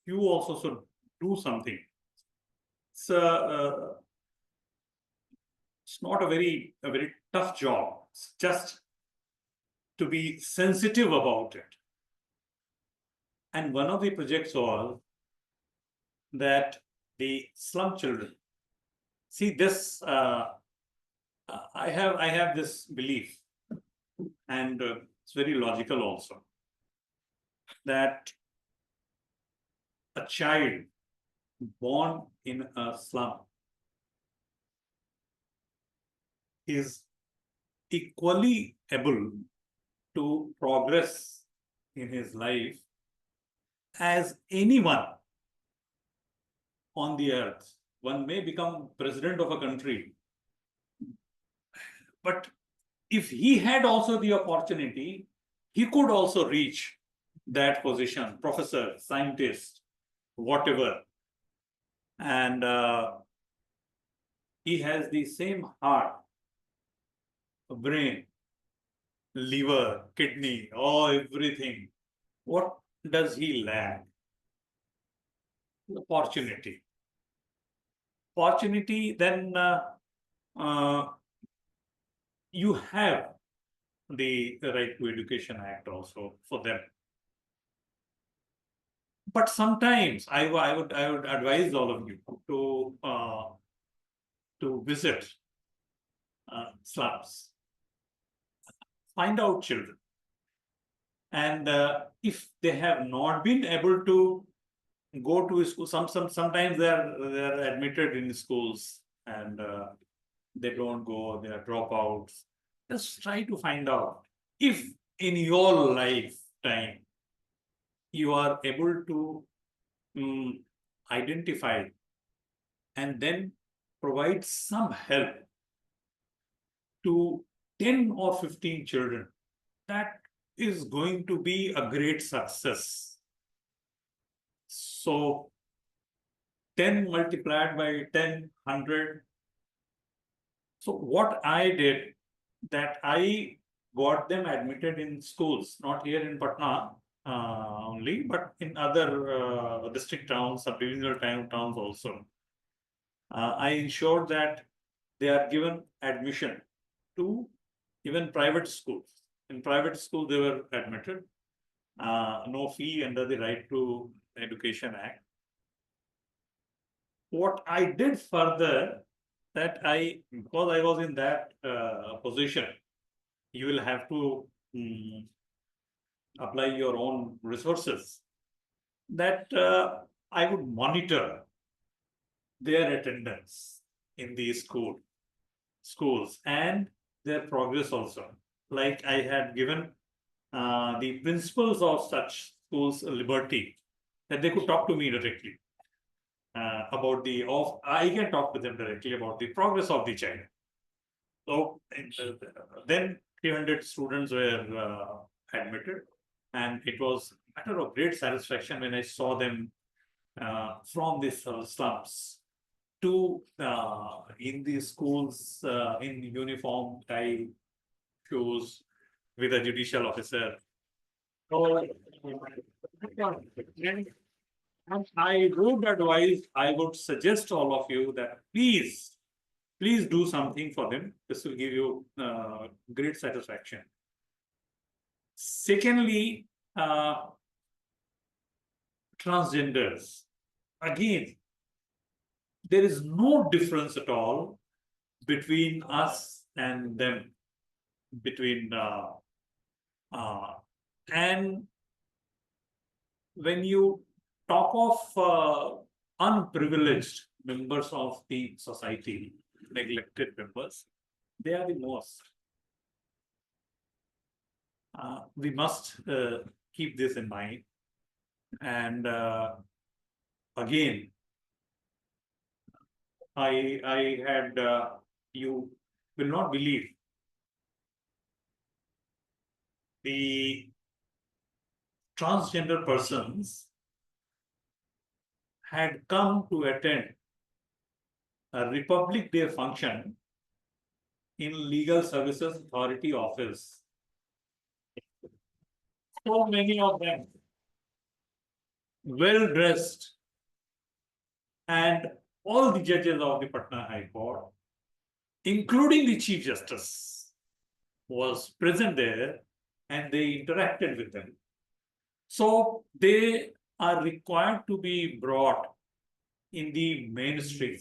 you also should do something. It's not a very tough job. It's just to be sensitive about it. And one of the projects was that the slum children. See this. I have this belief, and it's very logical also, that a child born in a slum is equally able to progress in his life as anyone on the earth. One may become president of a country, but if he had also the opportunity, he could also reach that position, professor, scientist, whatever. And he has the same heart, brain, liver, kidney, everything. What does he lack? Opportunity. Opportunity, then you have the Right to Education Act also for them. But sometimes I would advise all of you to visit slums, find out children, and if they have not been able to go to school, sometimes they're admitted in schools and they don't go, they are dropouts. Just try to find out if in your lifetime you are able to identify and then provide some help to 10 or 15 children. That is going to be a great success. So 10 multiplied by 10, 100. So what I did, that I got them admitted in schools, not here in Patna only, but in other district towns, sub-divisional towns also. I ensured that they are given admission to even private schools. In private school, they were admitted, no fee under the Right to Education Act. What I did further, that because I was in that position, you will have to apply your own resources, that I would monitor their attendance in the schools and their progress also. Like I had given the principals of such schools liberty, that they could talk to me directly about I can talk to them directly about the progress of the child. So then 300 students were admitted, and it was a matter of great satisfaction when I saw them from these slums to in the schools in uniform, tie, shoes, with a judicial officer. So, and I would advise, I would suggest all of you that please do something for them. This will give you great satisfaction. Secondly, transgenders. Again, there is no difference at all between us and them, and when you talk of unprivileged members of the society, neglected members, they are the most. We must keep this in mind. And again, I had, you will not believe, the transgender persons had come to attend a Republic Day function in Legal Services Authority office. So many of them well dressed, and all the judges of the Patna High Court, including the Chief Justice, was present there, and they interacted with them. So they are required to be brought in the mainstream.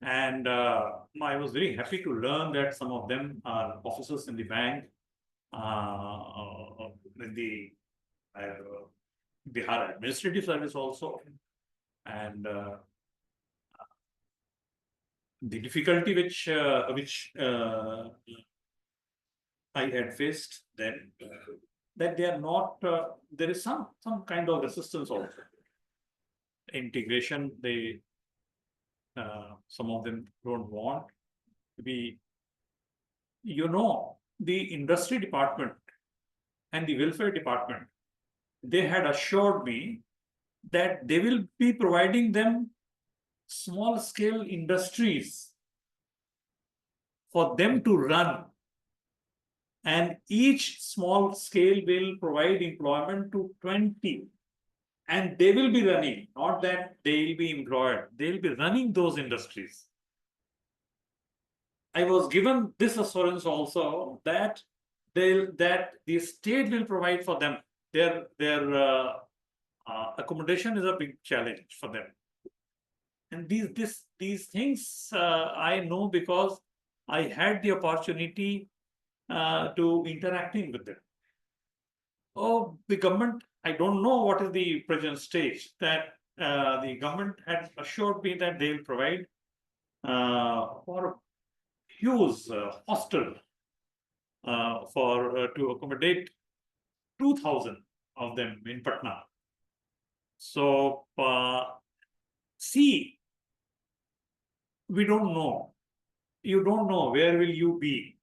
And I was very happy to learn that some of them are officers in the bank, in the Bihar Administrative Service also. And the difficulty which I had faced then, that they are not, there is some kind of resistance also. Integration, they, some of them don't want to be, the industry department and the welfare department, they had assured me that they will be providing them small scale industries for them to run. And each small scale will provide employment to 20. And they will be running, not that they will be employed, they will be running those industries. I was given this assurance also that the state will provide for them. Their accommodation is a big challenge for them. And these things I know because I had the opportunity to interacting with them. Oh, the government, I don't know what is the present stage, that the government had assured me that they will provide for huge hostel for to accommodate 2,000 of them in Patna. So see, we don't know. You don't know where will you be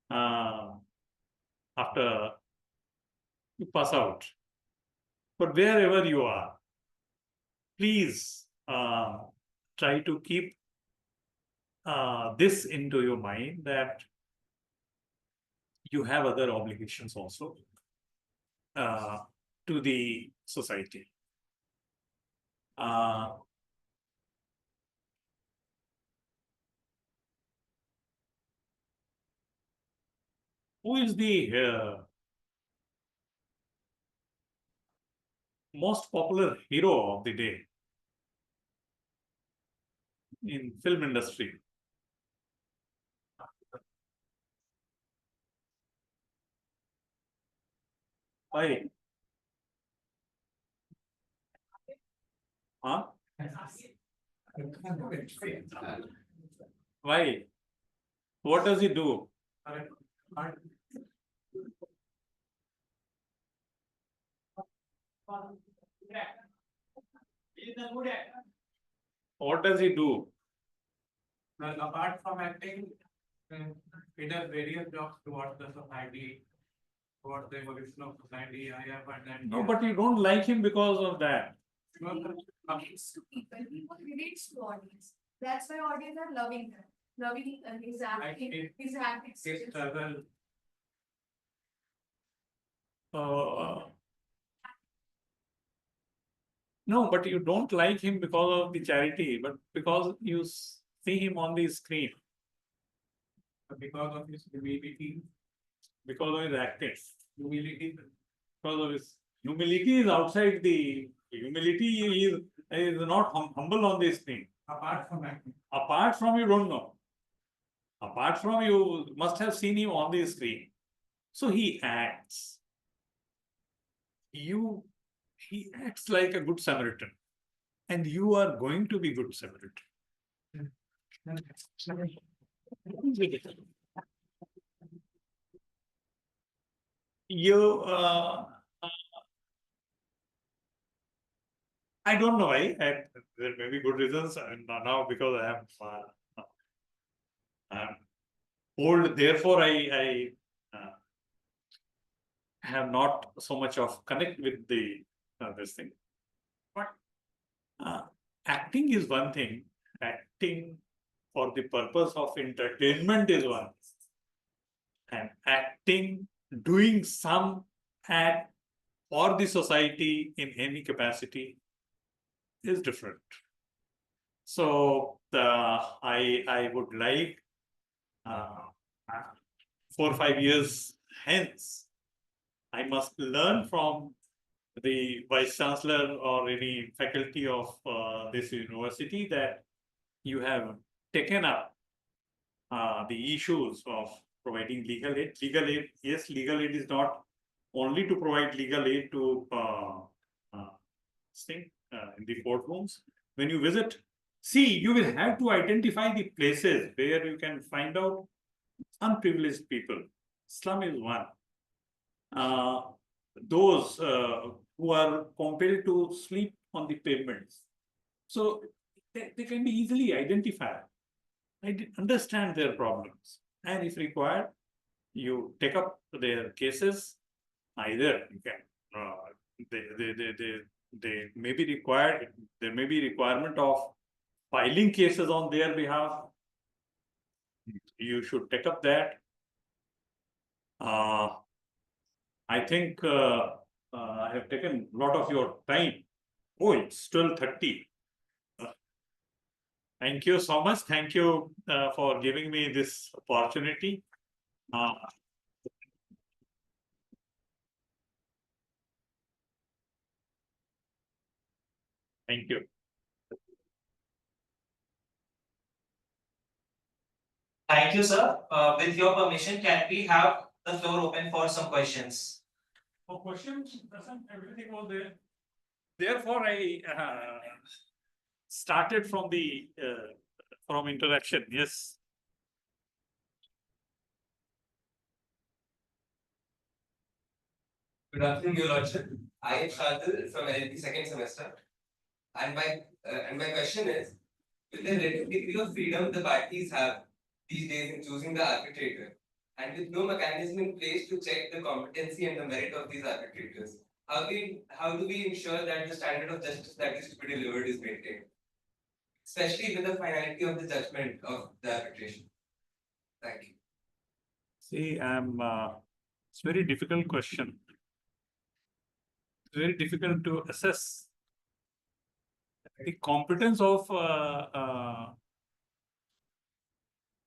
after you pass out. But wherever you are, please try to keep this into your mind, that you have other obligations also to the society. Who is the most popular hero of the day in film industry? Why? Huh? Why? What does he do? What does he do? Well, apart from acting, he does various jobs towards the society, towards the evolution of society. I have attended. No, but you don't like him because of that. Relates to people. People relates to audience. That's why audience are loving him. Loving his acting, his acting. His struggle. No, but you don't like him because of the charity, but because you see him on the screen. Because of his humility. Because of his acting. Humility. Because of his humility is outside the humility is not humble on the screen. Apart from acting. Apart from, you don't know. Apart from, you must have seen him on the screen. So he acts. He acts like a good Samaritan. And you are going to be good Samaritan. You I don't know why. There may be good reasons. And now because I am old, therefore I have not so much of connect with the this thing. But acting is one thing, acting for the purpose of entertainment is one, and acting, doing some act for the society in any capacity is different. So I would like 4 or 5 years hence, I must learn from the vice chancellor or any faculty of this university that you have taken up the issues of providing legal aid. Legal aid, yes, legal aid is not only to provide legal aid to in the courtrooms. When you visit, see, you will have to identify the places where you can find out unprivileged people. Slum is one. Those who are compelled to sleep on the pavements. So they can be easily identified. Understand their problems. And if required, you take up their cases. Either you can, they may be required, there may be requirement of filing cases on their behalf. You should take up that. I think I have taken a lot of your time. Oh, it's 12:30. Thank you so much. Thank you for giving me this opportunity. Thank you. Thank you, sir. With your permission, can we have the floor open for some questions? For questions, doesn't everything was there? Therefore, I started from the from interaction. Yes. Good afternoon, Your Lordship. I am Shardul from LLB second semester, and my question is: with the relative degree of freedom the parties have these days in choosing the arbitrator, and with no mechanism in place to check the competency and the merit of these arbitrators, how do we ensure that the standard of justice that is to be delivered is maintained, especially with the finality of the judgment of the arbitration? Thank you. See, it's a very difficult question. It's very difficult to assess the competence of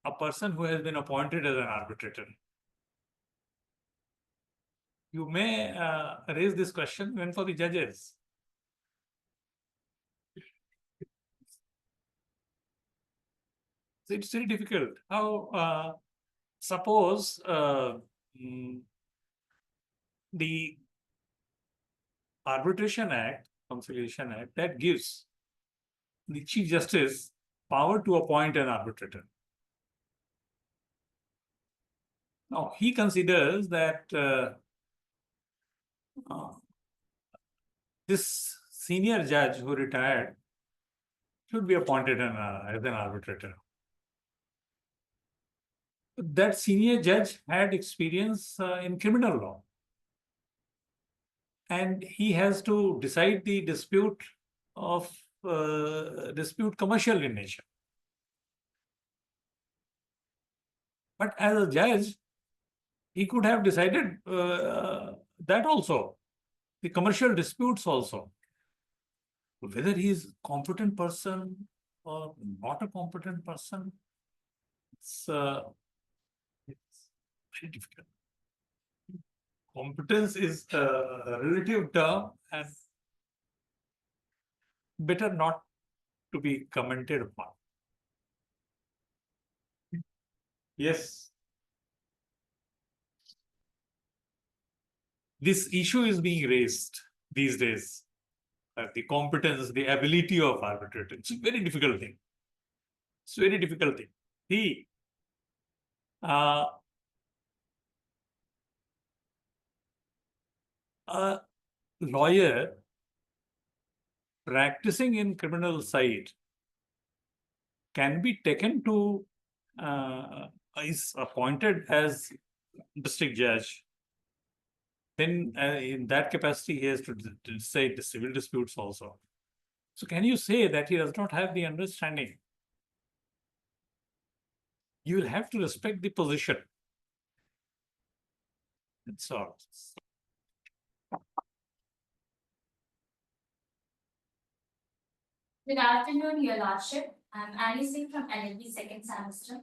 a person who has been appointed as an arbitrator. You may raise this question even for the judges. So it's very difficult. How suppose the Arbitration Act, Conciliation Act, that gives the Chief Justice power to appoint an arbitrator. Now, he considers that this senior judge who retired should be appointed as an arbitrator. That senior judge had experience in criminal law. And he has to decide the dispute commercial in nature. But as a judge, he could have decided that also, the commercial disputes also. Whether he is a competent person or not a competent person, it's very difficult. Competence is a relative term and better not to be commented upon. Yes. This issue is being raised these days. The competence, the ability of arbitrator. It's a very difficult thing. It's a very difficult thing. A lawyer practicing in criminal side can be taken to, is appointed as district judge. Then in that capacity, he has to decide the civil disputes also. So can you say that he does not have the understanding you will have to respect the position. That's all. Good afternoon, Your Lordship. I'm Ali Singh from LLB second semester.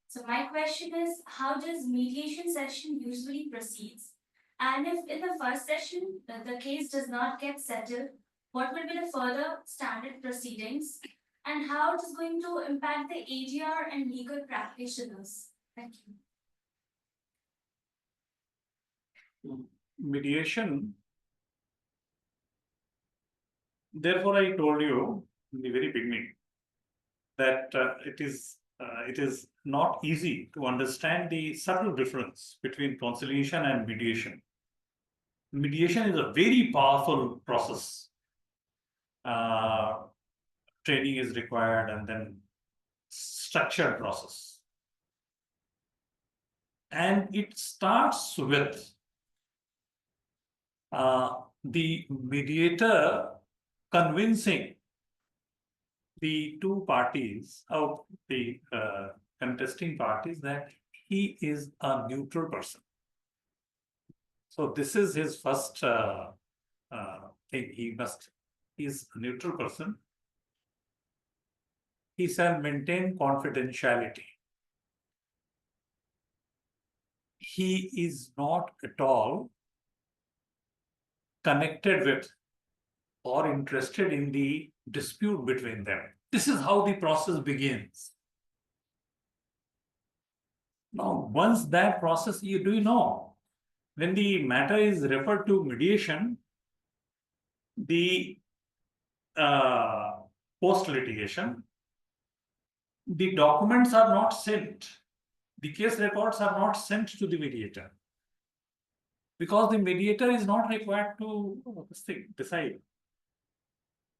So my question is, how does mediation session usually proceeds? And if in the first session the case does not get settled, what will be the further standard proceedings? And how it is going to impact the ADR and legal practitioners? Thank you. Mediation. Therefore, I told you in the very beginning that it is not easy to understand the subtle difference between conciliation and mediation. Mediation is a very powerful process. Training is required and then structured process. And it starts with the mediator convincing the two parties of the contesting parties that he is a neutral person. So this is his first thing. He is a neutral person. He shall maintain confidentiality. He is not at all connected with or interested in the dispute between them. This is how the process begins. Now, once that process, you know, when the matter is referred to mediation, the post-litigation, the documents are not sent. The case records are not sent to the mediator because the mediator is not required to decide.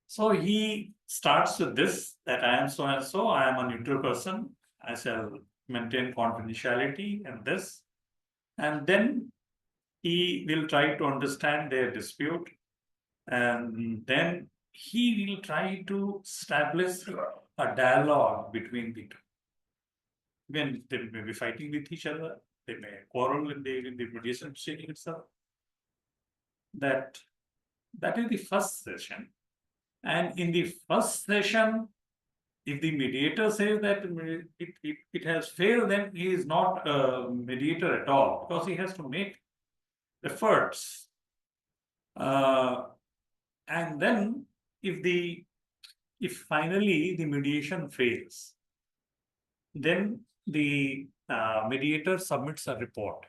So he starts with this, that I am so and so, I am a neutral person, I shall maintain confidentiality and this. And then he will try to understand their dispute. And then he will try to establish a dialogue between the two. When they may be fighting with each other, they may quarrel in the mediation proceeding itself. That is the first session. And in the first session, if the mediator says that it has failed, then he is not a mediator at all, because he has to make efforts. And then if finally the mediation fails, then the mediator submits a report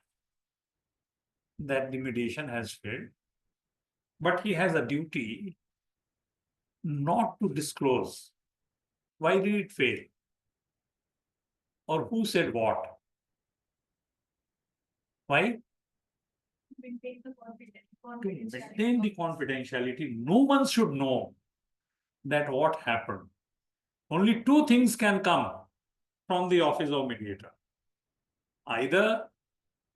that the mediation has failed, but he has a duty not to disclose why did it fail or who said what. Why? Maintain the To maintain the confidentiality. No one should know that what happened. Only two things can come from the office of mediator. Either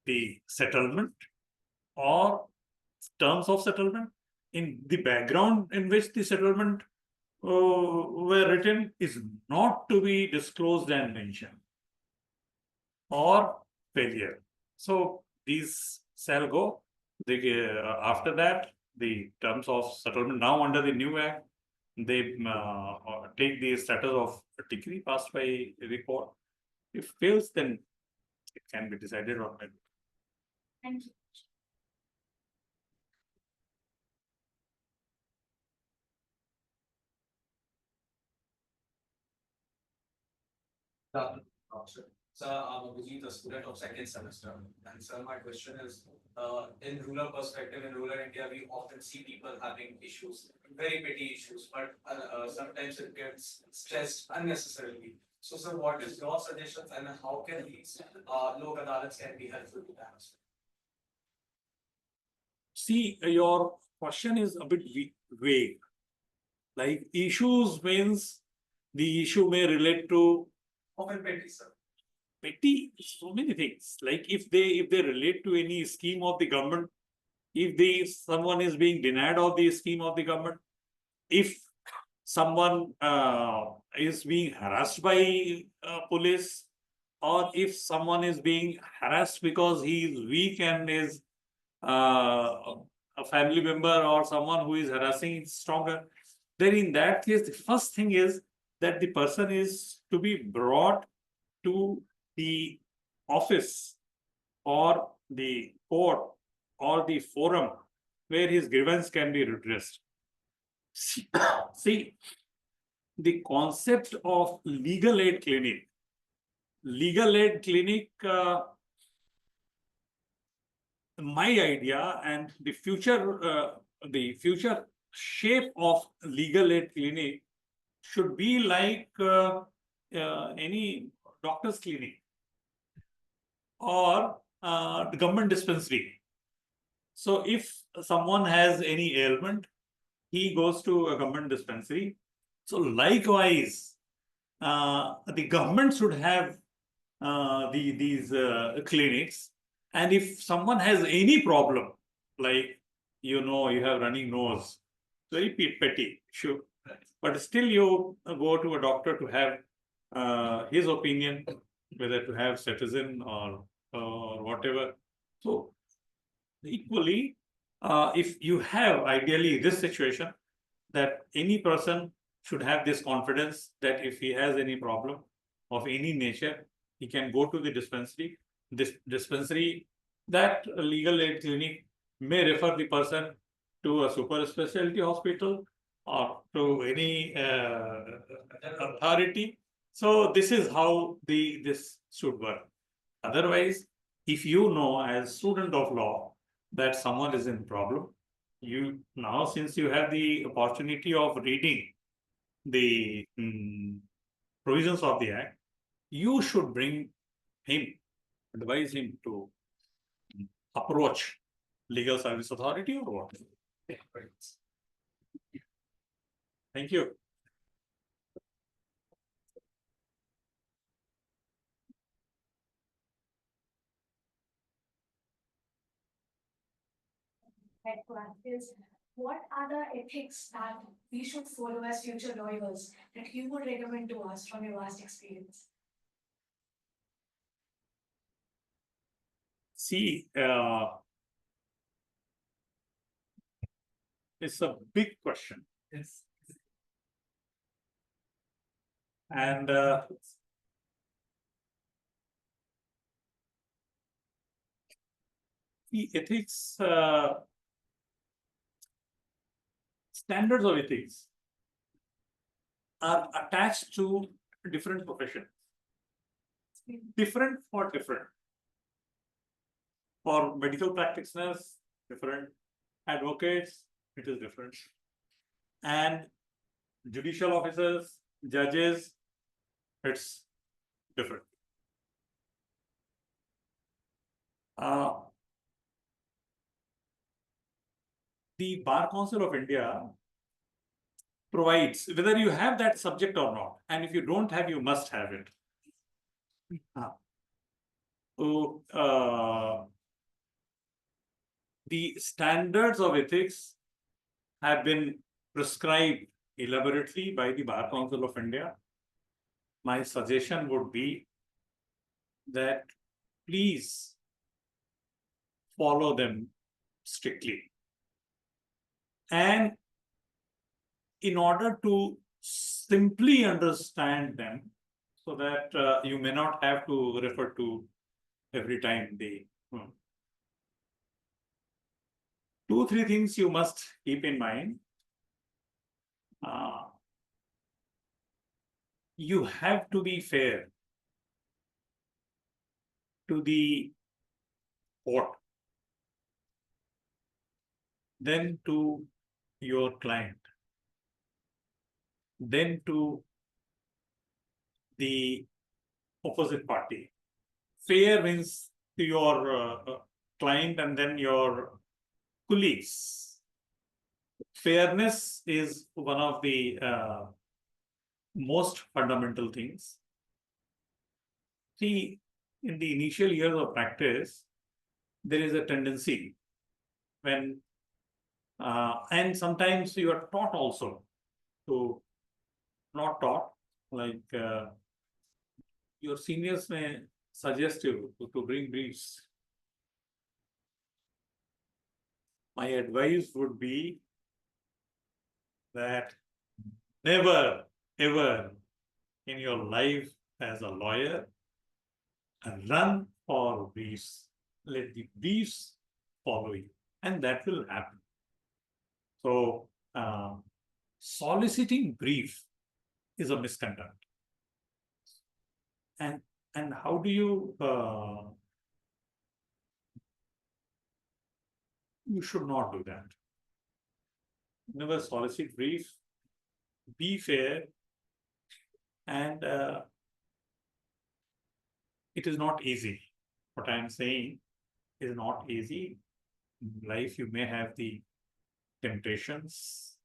the settlement or terms of settlement. In the background in which the settlement were written is not to be disclosed and mentioned, or failure. So these shall go. After that, the terms of settlement now under the new act, they take the status of a decree passed by the court. If fails, then it can be decided on by. Thank you. Sir, I'm Abhijit, a student of second semester. And sir, my question is, in rural perspective, in rural India, we often see people having issues, very petty issues, but sometimes it gets stressed unnecessarily. So, sir, what is your suggestions and how can these lok adalats can be helpful to that? See, your question is a bit vague. Like issues means the issue may relate to Often petty, sir. petty, so many things. Like if they relate to any scheme of the government, if someone is being denied of the scheme of the government, if someone is being harassed by police, or if someone is being harassed because he is weak and is a family member or someone who is harassing is stronger, then in that case, the first thing is that the person is to be brought to the office or the court or the forum where his grievance can be redressed. See, the concept of legal aid clinic, my idea and the future shape of legal aid clinic should be like any doctor's clinic or the government dispensary. So if someone has any ailment, he goes to a government dispensary. So likewise, the government should have these clinics. And if someone has any problem, like you have running nose, very petty, sure, but still you go to a doctor to have his opinion, whether to have cetirizine or whatever. So equally, if you have ideally this situation, that any person should have this confidence that if he has any problem of any nature, he can go to the dispensary. This dispensary, that legal aid clinic may refer the person to a super specialty hospital or to any authority. So this is how this should work. Otherwise, if you know as student of law that someone is in problem, you now, since you have the opportunity of reading the provisions of the act, you should bring him, advise him to approach legal service authority or what. Thank you. Is what are the ethics that we should follow as future lawyers that you would recommend to us from your vast experience? See, it's a big question. Yes. And the ethics, standards of ethics are attached to different professions. Different for different. For medical practitioners, different. Advocates, it is different. And judicial officers, judges, it's different. The Bar Council of India provides whether you have that subject or not, and if you don't have, you must have it. So the standards of ethics have been prescribed elaborately by the Bar Council of India. My suggestion would be that please follow them strictly. And in order to simply understand them, so that you may not have to refer to every time the 2-3 things you must keep in mind. You have to be fair to the court, then to your client, then to the opposite party. Fair means to your client and then your colleagues. Fairness is one of the most fundamental things. See, in the initial years of practice, there is a tendency when, and sometimes you are taught also to not taught, like your seniors may suggest you to bring briefs. My advice would be that never, ever in your life as a lawyer run for briefs. Let the briefs follow you, and that will happen. So, soliciting brief is a misconduct. And how do you you should not do that. Never solicit brief, be fair, and it is not easy. What I am saying is not easy. In life, you may have the temptations.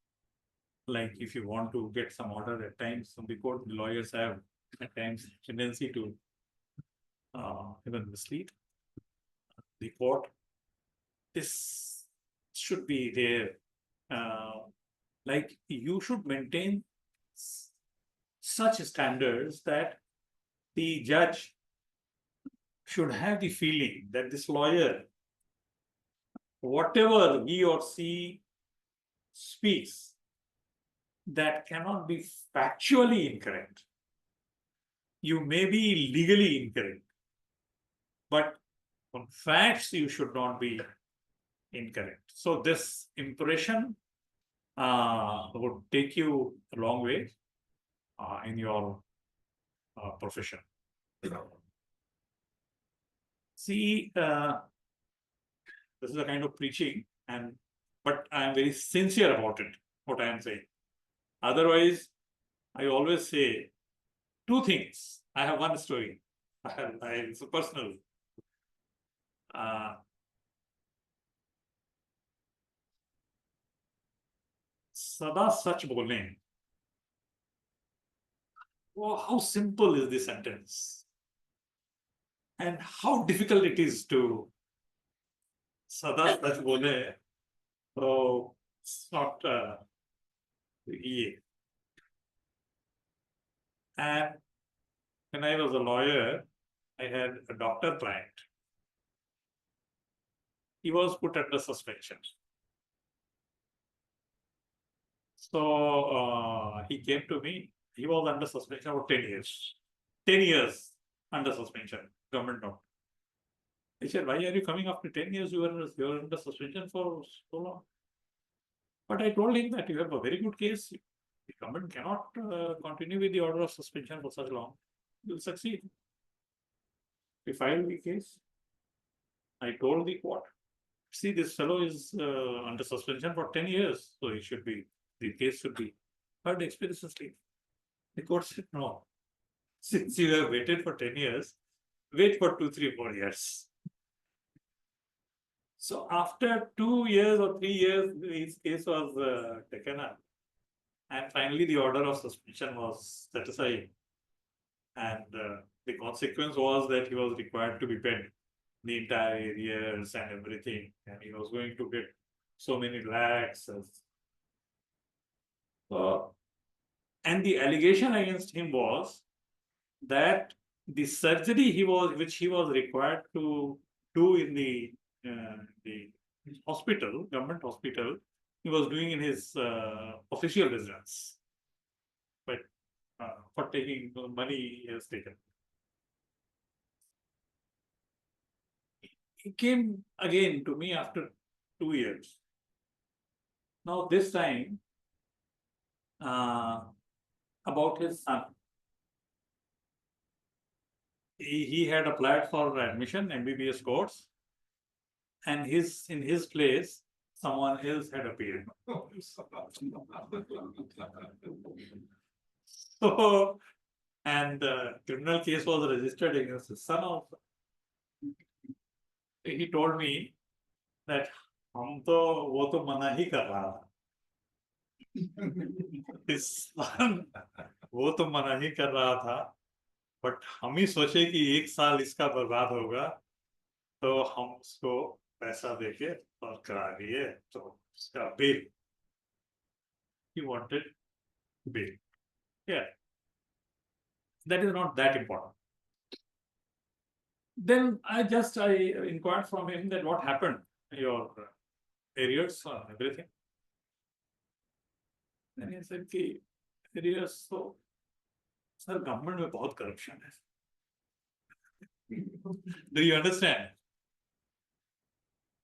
Like if you want to get some order at times, some because the lawyers have at times tendency to even mislead the court. This should be there. Like you should maintain such standards that the judge should have the feeling that this lawyer, whatever he or she speaks, that cannot be factually incorrect. You may be legally incorrect, but on facts you should not be incorrect. So this impression would take you a long way in your profession. See, this is a kind of preaching, but I am very sincere about it, what I am saying. Otherwise, I always say two things. I have one story. It's personal. सदा सच बोलें. Oh, how simple is this sentence? And how difficult it is to सदा सच बोलें. So it's not easy. And when I was a lawyer, I had a doctor client. He was put under suspension. So he came to me. He was under suspension for 10 years. 10 years under suspension, government doctor. He said, why are you coming after 10 years? You were under suspension for so long. But I told him that you have a very good case. The government cannot continue with the order of suspension for such long. You will succeed. We filed the case. I told the court, see, this fellow is under suspension for 10 years. So the case should be heard expeditiously. The court said, no. Since you have waited for 10 years, wait for 2, 3 more years. So after 2 years or 3 years, his case was taken up. And finally, the order of suspension was set aside. And the consequence was that he was required to be paid the entire arrears and everything. And he was going to get so many lakhs. And the allegation against him was that the surgery which he was required to do in the hospital, government hospital, he was doing in his official residence. But for taking money, he has taken. He came again to me after 2 years. Now this time, about his son. He had applied for admission, MBBS course, and in his place, someone else had appeared. So, and criminal case was registered against his son also. He told me that वो तो मना ही कर रहा था. His son, वो तो मना ही कर रहा था, बट हम ही सोचे कि 1 साल इसका बर्बाद होगा, तो हम उसको पैसा देके और करा दिए. तो उसका bail. He wanted bail. Yeah. That is not that important. Then I inquired from him that what happened, your arrears or everything. Then he said कि arrears तो sir government में बहुत corruption है. Do you understand?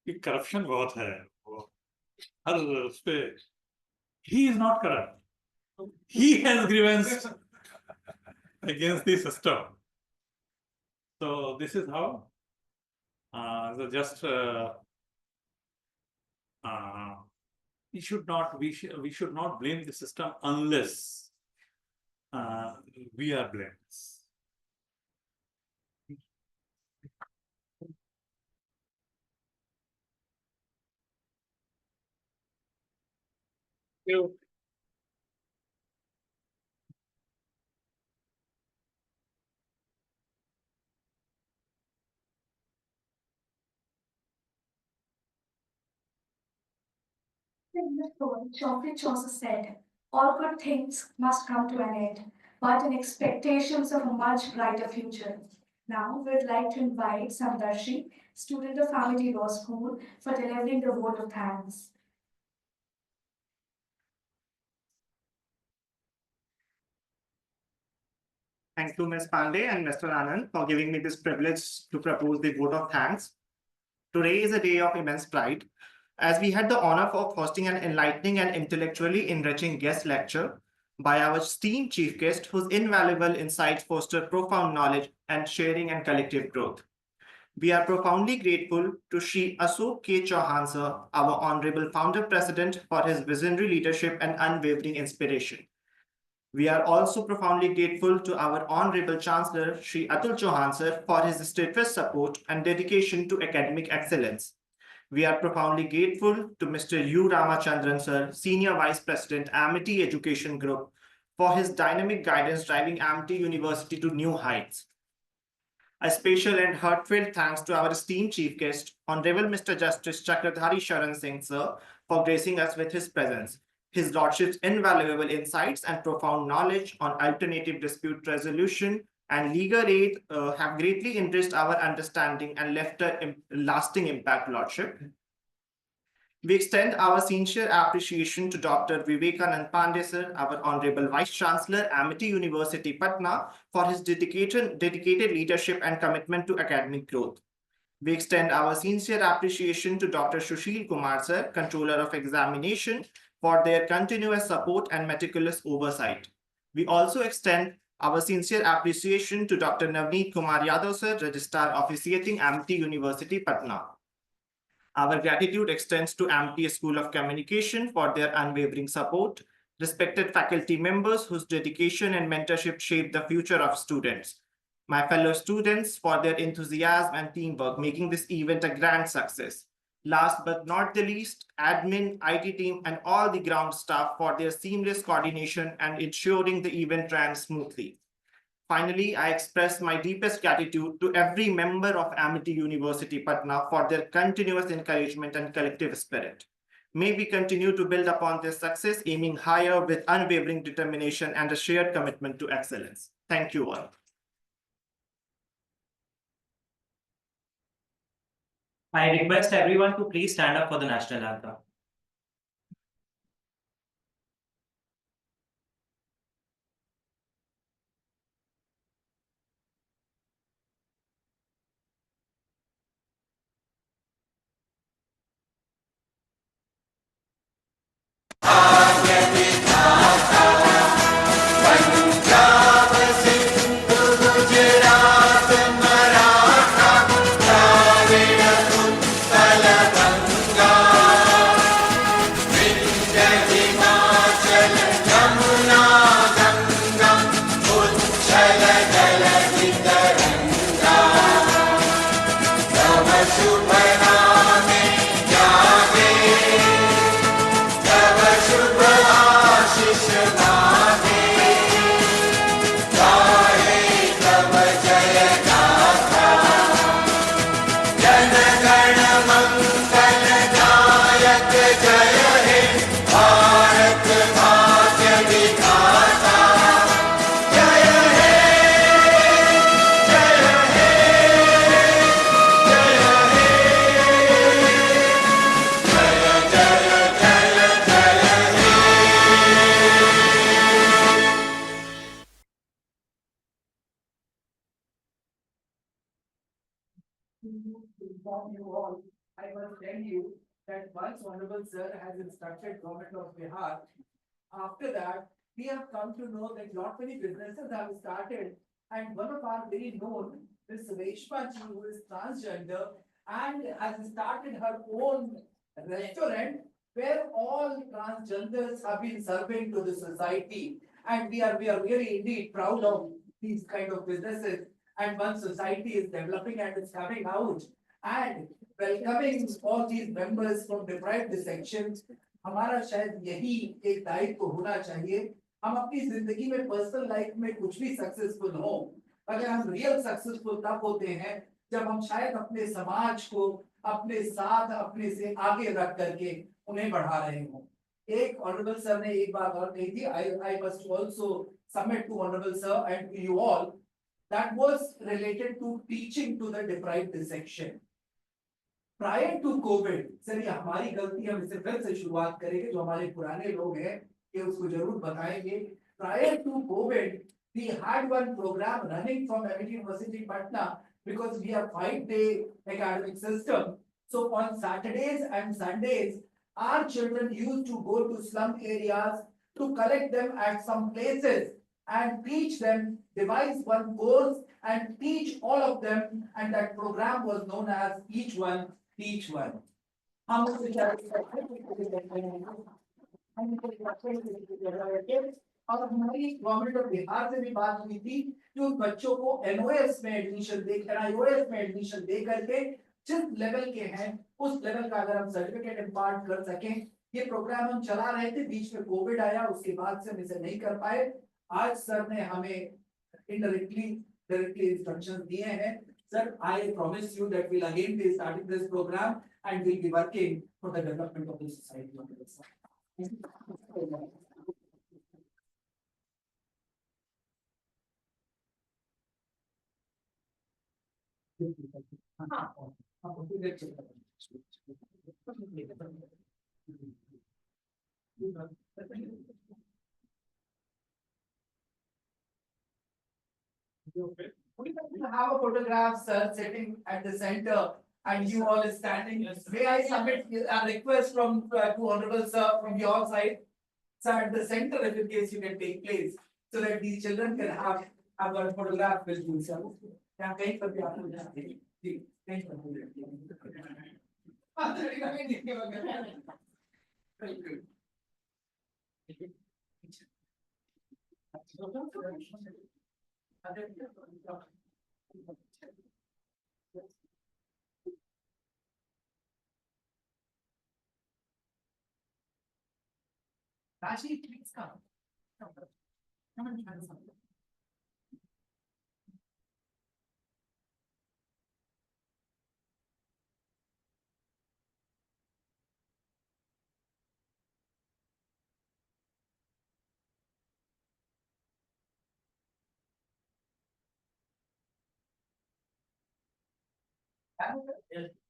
कि corruption बहुत है. वो हर उस पे he is not corrupt. He has grievance against the system. So this is how. So just we should not blame the system unless we are blameless. You. In the poem, Geoffrey Chaucer said, "All good things must come to an end, but in expectations of a much brighter future." Now, we'd like to invite Samdarshi, student of Amity Law School, for delivering the vote of thanks. Thank you, Ms. Pandey and Mr. Anand, for giving me this privilege to propose the vote of thanks. Today is a day of immense pride, as we had the honor of hosting an enlightening and intellectually enriching guest lecture by our esteemed chief guest, whose invaluable insights foster profound knowledge and sharing and collective growth. We are profoundly grateful to Shri Ashok K. Chauhan sir, our Honorable Founder President, for his visionary leadership and unwavering inspiration. We are also profoundly grateful to our Honorable Chancellor, Shri Atul Chauhan sir, for his steadfast support and dedication to academic excellence. We are profoundly grateful to Mr. U. Ramachandran sir, Senior Vice President, Amity Education Group, for his dynamic guidance driving Amity University to new heights. A special and heartfelt thanks to our esteemed chief guest, Honorable Mr. Justice Chakradhari Sharan Singh sir, for gracing us with his presence. His Lordship's invaluable insights and profound knowledge on alternative dispute resolution and legal aid have greatly enriched our understanding and left a lasting impact, Lordship. We extend our sincere appreciation to Dr. Vivekanand Pandey sir, our Honorable Vice Chancellor, Amity University, Patna, for his dedicated leadership and commitment to academic growth. We extend our sincere appreciation to Dr. Sushil Kumar sir, Controller of Examination, for their continuous support and meticulous oversight. We also extend our sincere appreciation to Dr. Navneet Kumar Yadav sir, Registrar Officiating, Amity University, Patna. Our gratitude extends to Amity School of Communication for their unwavering support, respected faculty members whose dedication and mentorship shape the future of students, my fellow students for their enthusiasm and teamwork, making this event a grand success. Last but not the least, admin, IT team, and all the ground staff for their seamless coordination and ensuring the event ran smoothly. Finally, I express my deepest gratitude to every member of Amity University, Patna, for their continuous encouragement and collective spirit. May we continue to build upon this success, aiming higher with unwavering determination and a shared commitment to excellence. Thank you all. I request everyone to please stand up for the national anthem. Shubh To inform you all, I must tell you that once Honorable Sir has instructed Government of Bihar, after that, we have come to know that lot many businesses have started, and one of our very known, Miss Reshma ji, who is transgender, and has started her own restaurant where all transgenders have been serving to the society. And we are really indeed proud of these kind of businesses. And one society is developing and is coming out and welcoming all these members from deprived sections. हमारा शायद यही एक दायित्व होना चाहिए. हम अपनी जिंदगी में पर्सनल लाइफ में कुछ भी सक्सेसफुल हो, अगर हम रियल सक्सेसफुल तब होते हैं जब हम शायद अपने समाज को अपने साथ अपने से आगे रख करके उन्हें बढ़ा रहे हो. एक ऑनरेबल सर ने एक बात और कही थी, I must also submit to honorable sir and to you all, that was related to teaching to the deprived section. Prior to COVID, sir ये हमारी गलती, हम इसे फिर से शुरुआत करेंगे, जो हमारे पुराने लोग हैं ये उसको जरूर बताएंगे. Prior to COVID, we had one program running from MIT University Patna because we have 5-day academic system. So on Saturdays and Sundays, our children used to go to slum areas to collect them at some places and teach them, devise one course and teach all of them, and that program was known as Each One Teach One. हम उस और हमारी government of Bihar से भी बात हुई थी कि उन बच्चों को एनओएस में एडमिशन दे, एनआईओएस में एडमिशन दे करके जिस लेवल के हैं उस लेवल का अगर हम सर्टिफिकेट इम्पार्ट कर सकें. ये प्रोग्राम हम चला रहे थे, बीच में कोविड आया, उसके बाद से हम इसे नहीं कर पाए. आज सर ने हमें डायरेक्टली इंस्ट्रक्शंस दिए हैं. Sir, I promise you that we'll again be starting this program and we'll be working for the development of the society. We have a photograph, sir, sitting at the center and you all is standing. May I submit a request from to honorable sir from your side? Sir, at the center, if in case you can take place, so that these children can have a photograph with you, sir. Yeah, thank you. Thank you. Very good. Rashi, please come. Come and try something.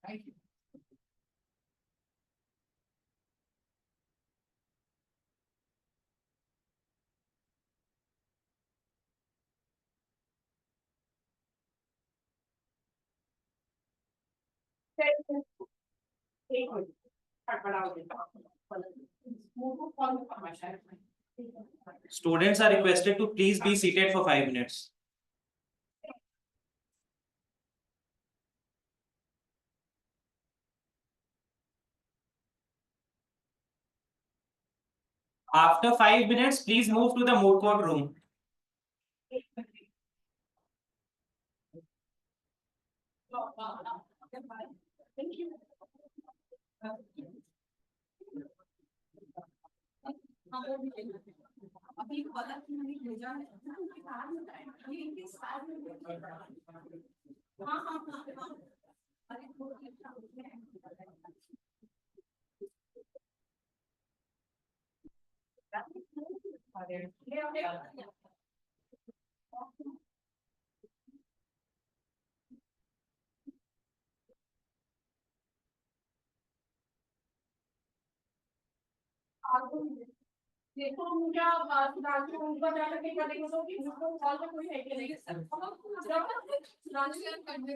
Thank you. Students are requested to please be seated for 5 minutes. After 5 minutes, please move to the moot court room. Thank you. अभी पता नहीं भेजा है उनके कारण बताएं ये इनके साथ हाँ हाँ हाँ अरे देखो मुझे रांची में ऊपर जाकर के करेंगे तो कि उसको कॉल पे कोई है कि नहीं सर रांची कर दे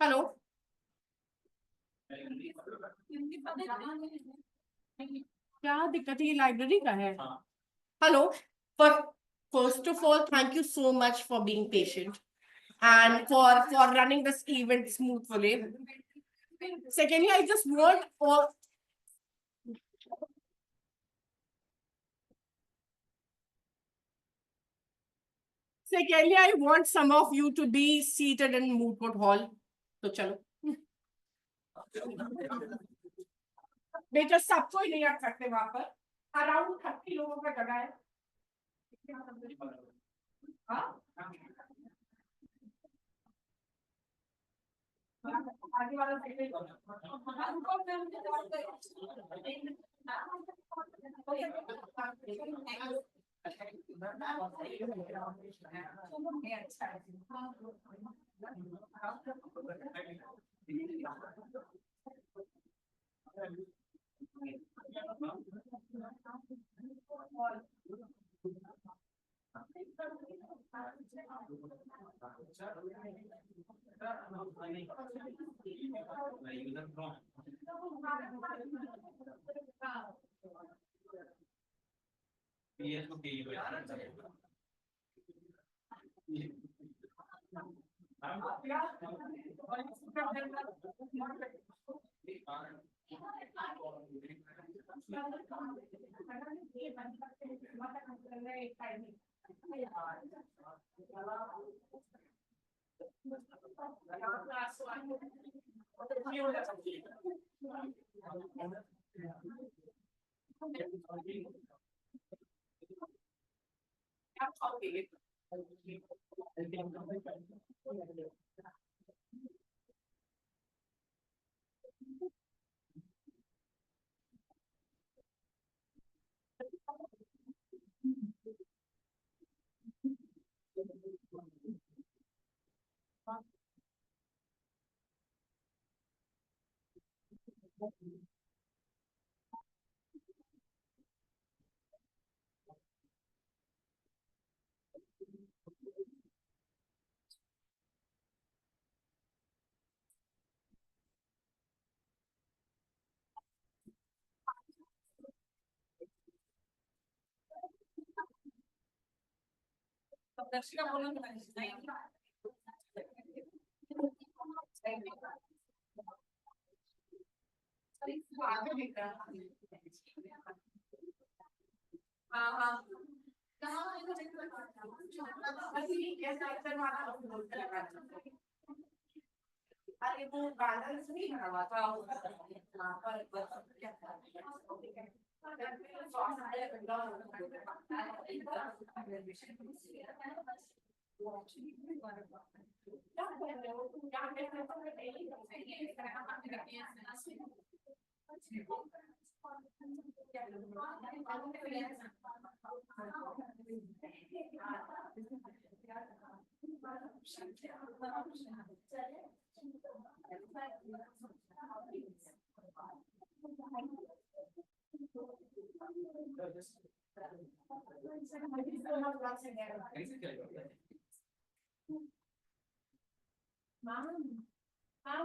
हेलो क्या दिक्कत है, ये लाइब्रेरी का है? Hello, first of all, thank you so much for being patient and for running this event smoothly. Secondly, I just want all. Secondly, I want some of you to be seated in moot court hall. तो चलो बेटा, सबको ही नहीं रख सकते वहां पर। Around 30 लोगों का जगह है। हाँ? आगे वाला अरे वो बैलेंस नहीं करवा था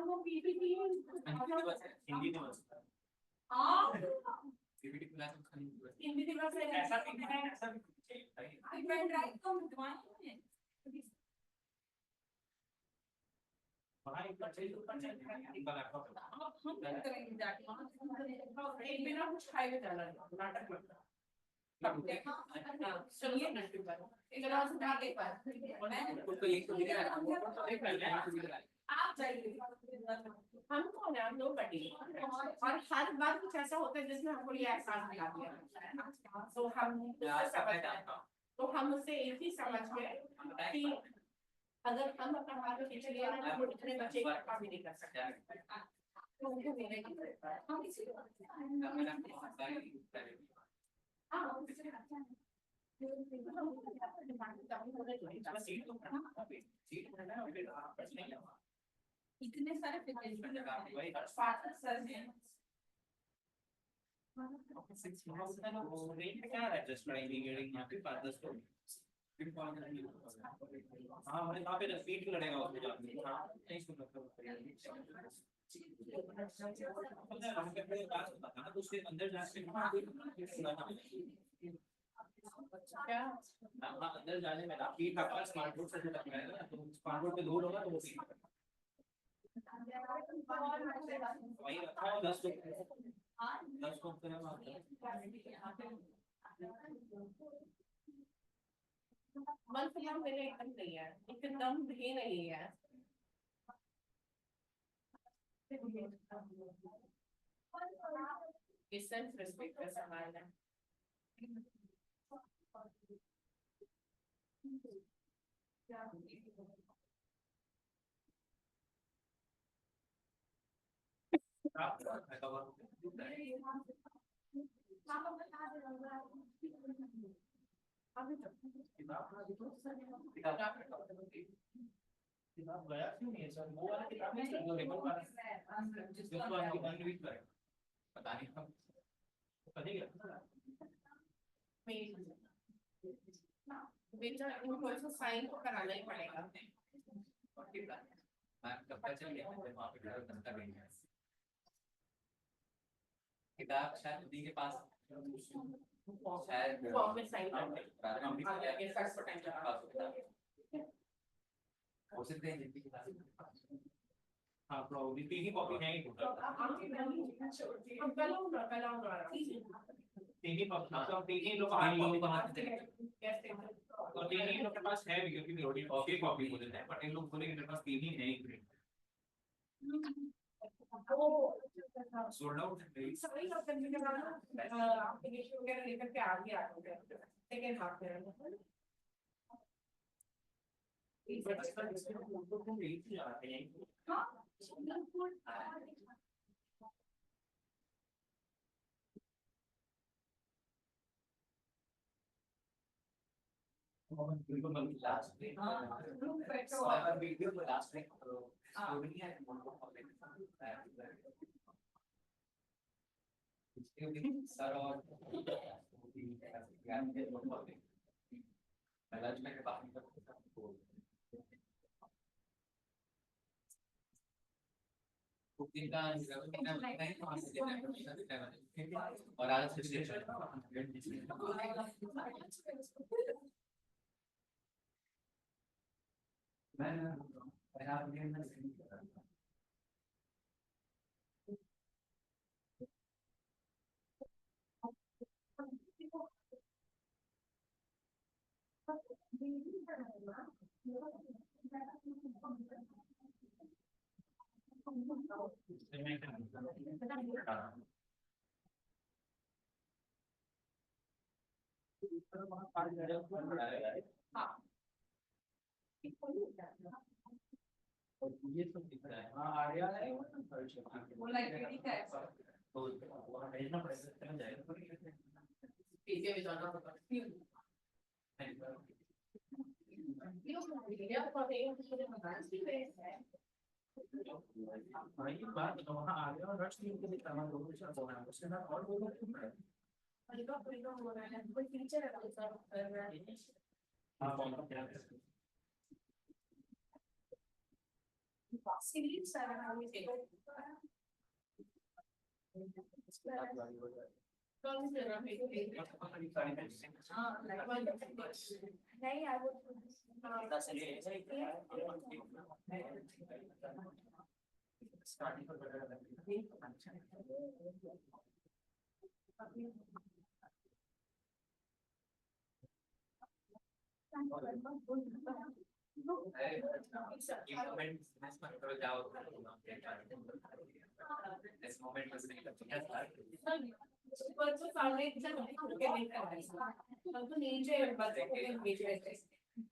वो पीपीटी हिंदी दिवस हिंदी दिवस ऐसा बिना कुछ खाए हुए चला नाटक हम कौन है, हम लोग बटी और हर बार कुछ ऐसा होता है जिसमें हमको ये एहसास दिला दिया तो हम उससे एक ही समझ गए कि अगर हम अपना हाथ में पीछे लिया ना तो इतने बच्चे काम भी नहीं कर सकते तो उनको देने की जरूरत है हम इसी इतने सारे हाँ मैं वहाँ पे स्पीड लड़ेगा उसमें जाके हाँ नहीं सुन सकता उसके अंदर जाके क्या हाँ अंदर जाने में ना फीट आपका स्मार्ट बोर्ड से जो लगाएगा ना तो स्मार्ट बोर्ड पे दूर होगा तो वो फीट वही रखा है 10 को मन फिलहाल मेरे एकदम नहीं है एकदम भी नहीं है ये सेल्फ रिस्पेक्ट का सवाल है किताब गया क्यों नहीं है सर वो वाला किताब नहीं चल रहा वाला जिसको आपकी बंद भी कर पता नहीं कब पता नहीं बेटा इनको तो साइन तो कराना ही पड़ेगा मैं कब तक चल गया वहाँ पे घंटा गई है किताब शायद दी के पास शायद फॉर्म में साइन करना है ये फर्स्ट टाइम चला हो सकते हैं जिनकी किताब हाँ प्रॉब्लम तीन ही कॉपी है तीन ही मतलब तीन ही लोग हाथ देते हैं और तीन ही लोग के पास है भी क्योंकि रोटी कॉपी कॉपी बोल देते हैं बट इन लोग बोले कि मेरे पास तीन ही है सोल्ड आउट सभी लोग करने के बाद एप्लीकेशन वगैरह लेकर के आ गया सेकंड हाफ में last week video last week story है सर और ज्ञान के लोग लंच में बात कुकिंग का और आज ये सब दिख रहा है हाँ आर्या है वो लाइब्रेरी का है तो वहाँ भेजना पड़ेगा चला जाएगा पीछे भी जाना होगा ये बात तो वहाँ आर्या और रश के लिए करना दो विषय होना है उसके साथ और लोगों को है हो रहा है कोई टीचर है हाँ बहुत क्या सीरीज सारा हमें से कौन से रहा है हां नहीं आ वो स्टार्टिंग this moment was तो सामने एग्जाम के नहीं करवाई तो नीचे बच्चों को नीचे And